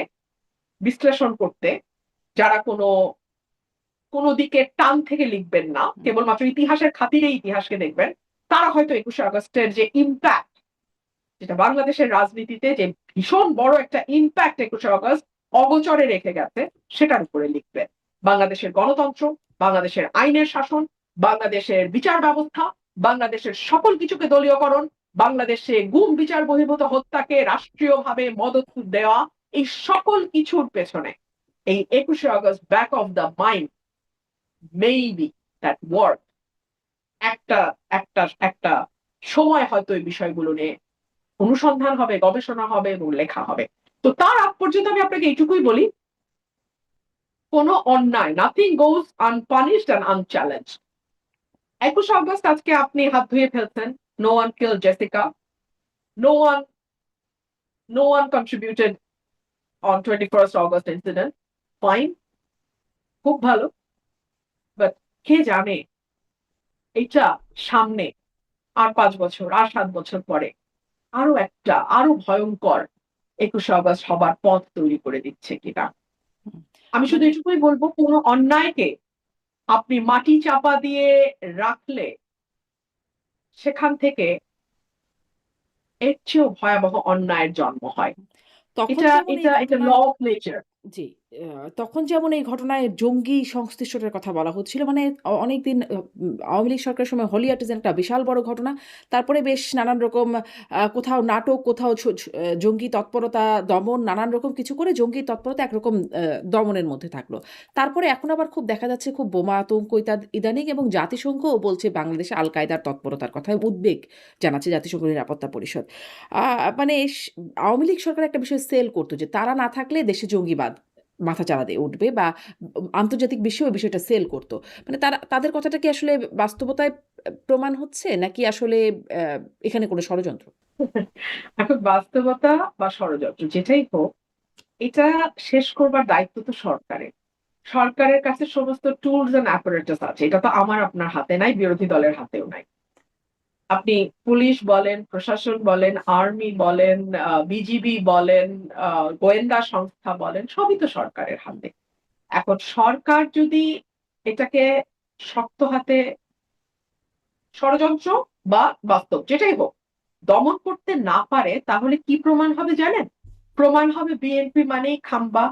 বিশ্লেষণ করতে, যারা কোনো দিকে টান থেকে লিখবেন না, কেবলমাত্র ইতিহাসের খাতিরে ইতিহাসকে দেখবেন, তারা হয়তো 21শে আগস্টের যে ইম্প্যাক্ট, যেটা বাংলাদেশের রাজনীতিতে যে ভীষণ বড় একটা ইম্প্যাক্ট 21শে আগস্ট অগোচরে রেখে গেছে, সেটার উপরে লিখবেন। বাংলাদেশের গণতন্ত্র, বাংলাদেশের আইনের শাসন, বাংলাদেশের বিচার ব্যবস্থা, বাংলাদেশের সকল কিছুকে দলীয়করণ, বাংলাদেশে গুম বিচার বহির্ভূত হত্যাকে রাষ্ট্রীয়ভাবে মদত দেওয়া, এই সকল কিছুর পেছনে এই 21শে আগস্ট back of the mind, maybe that work, একটা একটা একটা সময় হয়তো এই বিষয়গুলো নিয়ে অনুসন্ধান হবে, গবেষণা হবে এবং লেখা হবে। তো তার আগ পর্যন্ত আমি আপনাকে এইটুকুই বলি, কোনো অন্যায়, nothing goes unpunished and unchallenged. 21শে আগস্ট আজকে আপনি হাত ধুয়ে ফেলছেন, no one kill Jessica, no one no one contributed on 21st August incident, fine, খুব ভালো, বাট কে জানে এটা সামনে আর 5 বছর, আর 7 বছর পরে আরো ভয়ঙ্কর 21শে আগস্ট হবার পথ তৈরি করে দিচ্ছে কিনা। আমি শুধু মানে এটুকুই বলবো, কোনো অন্যায়কে আপনি মাটি চাপা দিয়ে রাখলে সেখান থেকে এর চেয়েও ভয়াবহ অন্যায়ের জন্ম হয়। তখন এটা যেমন এই এটা এটা ল ঘটনায় অফ নেচার। জি, তখন যেমন এই ঘটনায় জঙ্গি সংশ্লিষ্টতার কথা বলা হচ্ছিল। মানে অনেকদিন আওয়ামী লীগ সরকারের সময় হলি আর্টিজান একটা বিশাল বড় ঘটনা। তারপরে বেশ নানান রকম কোথাও নাটক, কোথাও জঙ্গি তৎপরতা দমন, নানান রকম কিছু করে জঙ্গি তৎপরতা একরকম দমনের মধ্যে থাকলো। তারপরে এখন আবার খুব দেখা যাচ্ছে খুব বোমা আতঙ্ক ইদানিং, এবং জাতিসংঘও বলছে বাংলাদেশে আল কায়দার তৎপরতার কথায় উদ্বেগ জানাচ্ছে জাতিসংঘ নিরাপত্তা পরিষদ। মানে আওয়ামী লীগ সরকার একটা বিষয় সেল করতো যে তারা না থাকলে দেশে জঙ্গিবাদ মাথাচাড়া দিয়ে উঠবে, বা আন্তর্জাতিক বিশ্বেও এই বিষয়টা সেল করতো। মানে তাদের কথাটা কি আসলে বাস্তবতায় প্রমাণ হচ্ছে, নাকি আসলে আহ, এখানে কোনো ষড়যন্ত্র? এখন বাস্তবতা বা ষড়যন্ত্র যেটাই হোক, এটা শেষ করবার দায়িত্ব তো সরকারের। সরকারের কাছে সমস্ত টুলস এন্ড অ্যাপারেটাস আছে, এটা তো আমার আপনার হাতে নাই, বিরোধী দলের হাতেও নাই। আপনি পুলিশ বলেন, প্রশাসন বলেন, আর্মি বলেন, বিজিবি বলেন, গোয়েন্দা সংস্থা বলেন, সবই তো সরকারের হাতে। এখন সরকার যদি এটাকে শক্ত হাতে, ষড়যন্ত্র বা বাস্তব যেটাই হোক, দমন করতে না পারে, তাহলে কি প্রমাণ হবে জানেন? প্রমাণ হবে বিএনপি মানেই খাম্বা,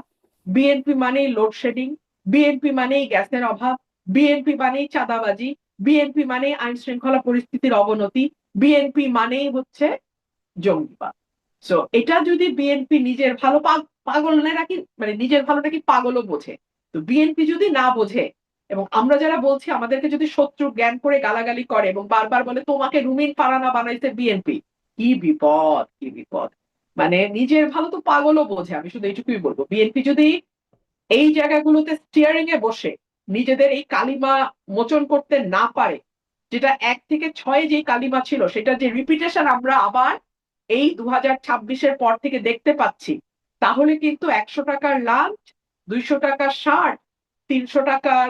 বিএনপি মানেই লোডশেডিং, বিএনপি মানেই গ্যাসের অভাব, বিএনপি মানেই চাঁদাবাজি, বিএনপি মানেই আইন শৃঙ্খলা পরিস্থিতির অবনতি, বিএনপি মানেই হচ্ছে জঙ্গিবাদ। সো এটা যদি বিএনপি নিজের ভালো, পাগল নাকি, মানে নিজের ভালো নাকি পাগলও বোঝে, তো বিএনপি যদি না বোঝে, এবং আমরা যারা বলছি আমাদেরকে যদি শত্রু জ্ঞান করে গালাগালি করে এবং বারবার বলে তোমাকে রুমিন ফারানা বানাইছে বিএনপি, কি বিপদ, কি বিপদ। মানে নিজের ভালো তো পাগলও বোঝে। আমি শুধু এইটুকুই বলবো, বিএনপি যদি এই জায়গাগুলোতে স্টিয়ারিং এ বসে নিজেদের এই কালিমা মোচন করতে না পারে, যেটা 1 থেকে 6 যে কালিমা ছিল সেটা যে রিপিটেশন আমরা আবার এই 2026-এর পর থেকে দেখতে পাচ্ছি, তাহলে কিন্তু 100 টাকার লাঞ্চ, 200 টাকার শার্ট, 300 টাকার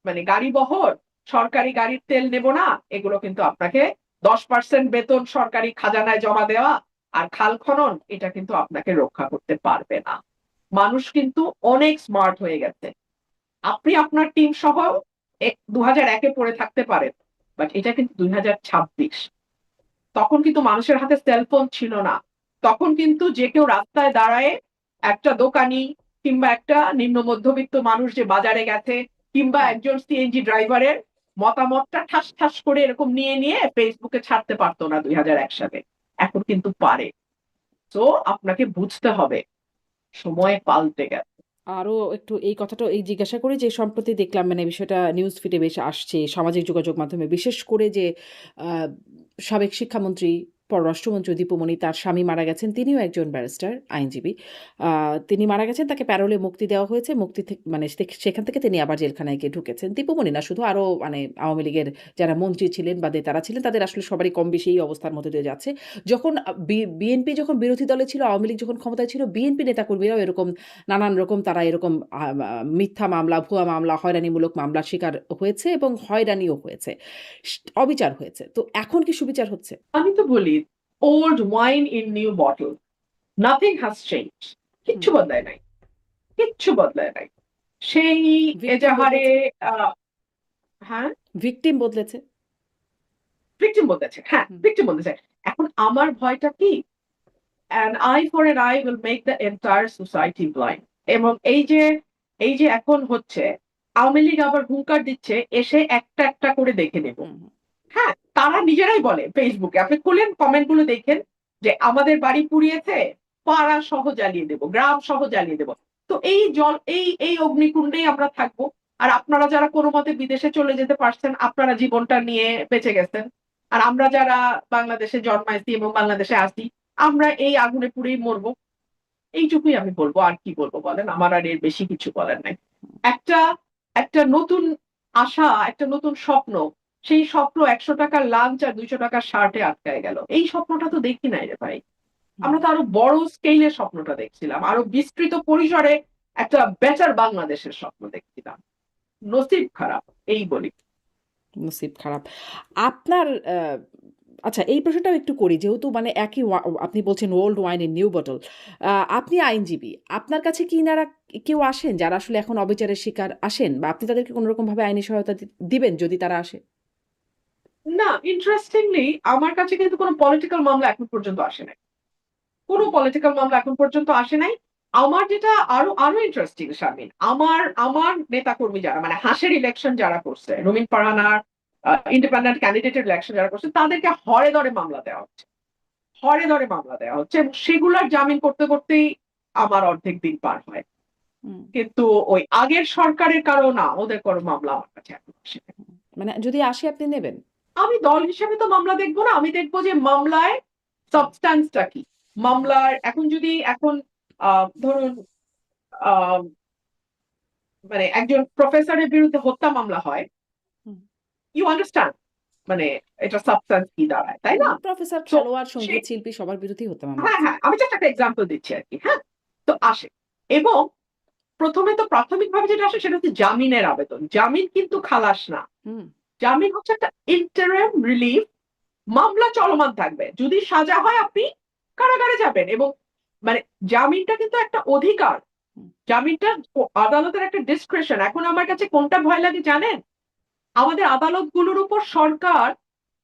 মানে গাড়ি বহর, সরকারি গাড়ির তেল নেব না, এগুলো কিন্তু আপনাকে 10% বেতন সরকারি খাজানায় জমা দেওয়া আর খাল খনন, এটা কিন্তু আপনাকে রক্ষা করতে পারবে না। মানুষ কিন্তু অনেক স্মার্ট হয়ে গেছে। আপনি আপনার টিম সহ 2001-এ পড়ে থাকতে পারেন, বাট এটা কিন্তু 2026। তখন কিন্তু মানুষের হাতে সেলফোন ছিল না। তখন কিন্তু যে কেউ রাস্তায় দাঁড়ায়, একটা দোকানি কিংবা একটা নিম্ন মধ্যবিত্ত মানুষ যে বাজারে গেছে, কিংবা হুম। একজন সিএনজি ড্রাইভারের মতামতটা ঠাস ঠাস করে এরকম নিয়ে নিয়ে ফেসবুকে ছাড়তে পারতো না 2001 সালে। এখন কিন্তু পারে। তো আপনাকে বুঝতে হবে সময় পাল্টে গেছে। আরো একটু এই কথাটা জিজ্ঞাসা করি যে সম্প্রতি দেখলাম মানে বিষয়টা নিউজ ফিডে বেশ আসছে সামাজিক যোগাযোগ মাধ্যমে বিশেষ করে যে আহ, সাবেক শিক্ষামন্ত্রী পররাষ্ট্রমন্ত্রী দীপুমণি তার স্বামী মারা গেছেন তিনিও একজন ব্যারিস্টার আইনজীবী তিনি মারা গেছেন তাকে প্যারোলে মুক্তি দেওয়া হয়েছে মুক্তি থেকে মানে সেখান থেকে তিনি আবার জেলখানায় গিয়ে ঢুকেছেন দীপুমণি না শুধু আরো মানে আওয়ামী লীগের যারা মন্ত্রী ছিলেন বা নেতারা ছিলেন তাদের আসলে সবারই কম বেশি এই অবস্থার মধ্যে দিয়ে যাচ্ছে যখন বিএনপি যখন বিরোধী দলে ছিল আওয়ামী লীগ যখন ক্ষমতায় ছিল বিএনপি নেতাকর্মীরাও এরকম নানান রকম তারা এরকম মিথ্যা মামলা, ভুয়া মামলা, হয়রানিমূলক মামলার শিকার হয়েছে এবং হয়রানিও হয়েছে। অবিচার হয়েছে। তো এখন কি সুবিচার হচ্ছে? আমি তো বলি old wine in new bottle, nothing has change. Hmm. কিচ্ছু বদলায় নাই, কিচ্ছু বদলায় নাই। সেই ভিকটিম এজাহারে বদলেছে। হ্যাঁ, ভিকটিম বদলেছে। ভিকটিম বলতেছে, হ্যাঁ হুম। ভিকটিম বলতেছে। এখন আমার ভয়টা কি, an eye for an eye will make the entire society blind। এবং এই যে এখন হচ্ছে, আওয়ামী লীগ আবার হুঙ্কার দিচ্ছে এসে একটা একটা করে দেখে নেব। হুম, হুম, হ্যাঁ, তারা নিজেরাই বলে ফেসবুকে, আপনি খুলেন কমেন্ট গুলো দেখেন যে আমাদের বাড়ি পুড়িয়েছে, পাড়া সহ জ্বালিয়ে দেব, গ্রাম সহ জ্বালিয়ে দেব। তো এই জল এই অগ্নিকুণ্ডেই আমরা থাকবো। আর আপনারা যারা কোনো মতে বিদেশে চলে যেতে পারছেন, আপনারা জীবনটা নিয়ে বেঁচে গেছেন। আর আমরা যারা বাংলাদেশে জন্মাইছি এবং বাংলাদেশে আসি, আমরা এই আগুনে পুড়েই মরবো। এইটুকুই আমি বলবো, আর কি বলবো বলেন, আমার আর এর বেশি কিছু বলার নাই। একটা একটা নতুন আশা, একটা নতুন স্বপ্ন, সেই স্বপ্ন 100 টাকার লাঞ্চ আর 200 টাকার শার্টে আটকায় গেল। এই স্বপ্নটা তো দেখি নাই রে ভাই। হুম। আমরা তো আরো বড় স্কেলে স্বপ্নটা দেখছিলাম, আরো বিস্তৃত পরিসরে একটা বেটার বাংলাদেশের স্বপ্ন দেখছিলাম। নসিব খারাপ, এই বলি। নসিব খারাপ। আপনার আচ্ছা এই প্রশ্নটাও একটু করি। যেহেতু মানে একই আপনি বলছেন old wine in new bottle. আপনি আইনজীবী। আপনার কাছে কি ইনারা কেউ আসেন যারা আসলে এখন অবিচারের শিকার আসেন? বা আপনি তাদেরকে কোনো রকমভাবে আইনি সহায়তা দিবেন যদি তারা আসে? না, ইন্টারেস্টিংলি আমার কাছে কিন্তু কোনো পলিটিক্যাল মামলা এখন পর্যন্ত আসে নাই। কোনো হুম, পলিটিক্যাল মামলা এখন পর্যন্ত আসে নাই। আমার যেটা আরো আরো ইন্টারেস্টিং শারমিন, আমার আমার নেতাকর্মী যারা মানে হাসের ইলেকশন যারা করছে, রুমিন ফারহানার ইন্ডিপেন্ডেন্ট ক্যান্ডিডেটের ইলেকশন যারা করছে, তাদেরকে হরে ধরে মামলা দেওয়া হচ্ছে, হরে ধরে মামলা দেওয়া হচ্ছে, এবং সেগুলার জামিন করতে করতেই আমার অর্ধেক দিন পার হয়। হুম, কিন্তু ওই আগের সরকারের কারো না, ওদের কোনো মামলা আমার কাছে এখন আসে নাই। হুম। মানে যদি আসে আপনি নেবেন? আমি দল হিসেবে তো মামলা দেখবো না, আমি দেখবো যে মামলায় হুম, সাবস্ট্যান্সটা কি। মামলার এখন যদি এখন ধরুন আহ, মানে একজন প্রফেসরের বিরুদ্ধে হত্যা মামলা হয়, হুম। ইউ আন্ডারস্ট্যান্ড, মানে এটা সাবস্ট্যান্স কি দাঁড়ায়, তাই না? প্রফেসর, তো খেলোয়াড়, সে, সঙ্গীত শিল্পী সবার বিরুদ্ধেই হত্যা মামলা হ্যাঁ আছে। হ্যাঁ, আমি জাস্ট একটা এক্সাম্পল দিচ্ছি আর কি। হ্যাঁ, তো আসে, এবং প্রথমে তো প্রাথমিকভাবে যেটা আসে সেটা হচ্ছে জামিনের আবেদন। জামিন কিন্তু খালাস না, হুম, জামিন হচ্ছে একটা ইন্টারিম রিলিফ। মামলা চলমান থাকবে, যদি সাজা হয় আপনি কারাগারে যাবেন। এবং মানে জামিনটা কিন্তু একটা অধিকার, হুম, জামিনটা আদালতের একটা ডিসক্রিপশন। এখন আমার কাছে কোনটা ভয় লাগে জানেন, আমাদের আদালতগুলোর উপর সরকার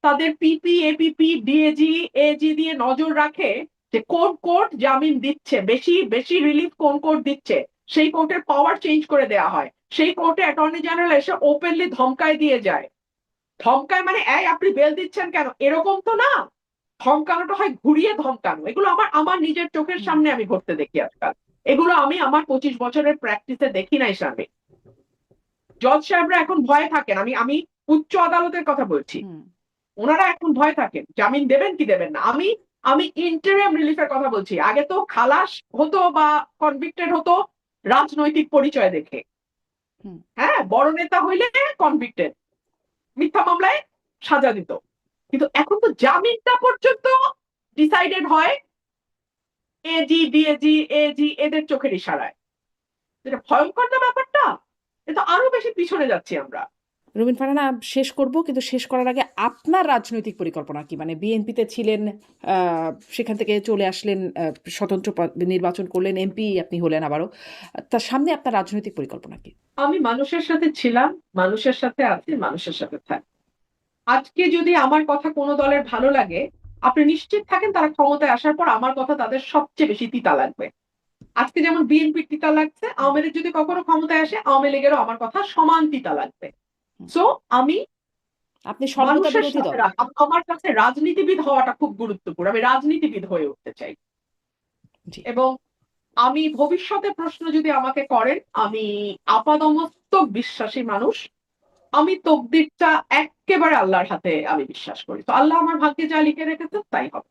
তাদের পিপি, এপিপি, ডিএজি, এজি দিয়ে নজর রাখে যে কোন কোর্ট জামিন দিচ্ছে, বেশি বেশি রিলিফ কোন কোর্ট দিচ্ছে, সেই কোর্টের পাওয়ার চেঞ্জ করে দেওয়া হয়। সেই কোর্টে অ্যাটর্নি জেনারেল এসে ওপেনলি ধমকায় দিয়ে যায়। ধমকায় মানে এই আপনি বেল দিচ্ছেন কেন, এরকম তো না। ধমকানোটা হয় ঘুরিয়ে ধমকানো। এগুলো আমার আমার নিজের চোখের হুম, সামনে আমি ঘটতে দেখি আজকাল। এগুলো আমি আমার 25 বছরের প্র্যাকটিসে দেখি নাই স্বামী। জজ সাহেবরা এখন ভয়ে থাকেন, আমি আমি উচ্চ আদালতের কথা বলছি, হুম, ওনারা এখন ভয় থাকেন জামিন দেবেন কি দেবেন না। আমি আমি ইন্টারিম রিলিফের কথা বলছি। আগে তো খালাস হতো বা কনভিক্টেড হতো রাজনৈতিক পরিচয় দেখে। হুম, হ্যাঁ, বড় নেতা হইলে কনভিক্টেড, মিথ্যা মামলায় সাজা দিত। কিন্তু এখন তো জামিনটা পর্যন্ত ডিসাইডেড হয় এজি, ডিএজি, এজি এদের চোখের ইশারায়। যেটা ভয়ঙ্কর না ব্যাপারটা, এটা আরো বেশি পিছনে যাচ্ছি আমরা। রুমিন ফারহানা, শেষ করব কিন্তু শেষ করার আগে আপনার রাজনৈতিক পরিকল্পনা কি? মানে বিএনপিতে ছিলেন, আ সেখান থেকে চলে আসলেন, স্বতন্ত্র নির্বাচন করলেন, এমপি আপনি হলেন আবারও। তার সামনে আপনার রাজনৈতিক পরিকল্পনা কি? আমি মানুষের সাথে ছিলাম, মানুষের সাথে আছি, মানুষের সাথে থাকি। আজকে যদি আমার কথা কোনো দলের ভালো লাগে, আপনি নিশ্চিত থাকেন তারা ক্ষমতায় আসার পর আমার কথা তাদের সবচেয়ে বেশি তিতা লাগবে। আজকে যেমন বিএনপির তিতা লাগছে, হুম, আওয়ামী লীগ যদি কখনো ক্ষমতায় আসে আওয়ামী লীগেরও আমার কথা সমান তিতা লাগবে। হুম। সো আমি আপনি সর্বদা মানুষের বিরোধী সাথে দল। আমার কাছে রাজনীতিবিদ হওয়াটা খুব গুরুত্বপূর্ণ, আমি রাজনীতিবিদ হয়ে উঠতে চাই। জি। এবং আমি ভবিষ্যতে প্রশ্ন যদি আমাকে করেন, আমি আপাদমস্তক বিশ্বাসী মানুষ। আমি তকদিরটা এক্কেবারে আল্লাহর হাতে আমি বিশ্বাস করি। তো আল্লাহ আমার ভাগ্যে যা লিখে রেখেছেন তাই হবে।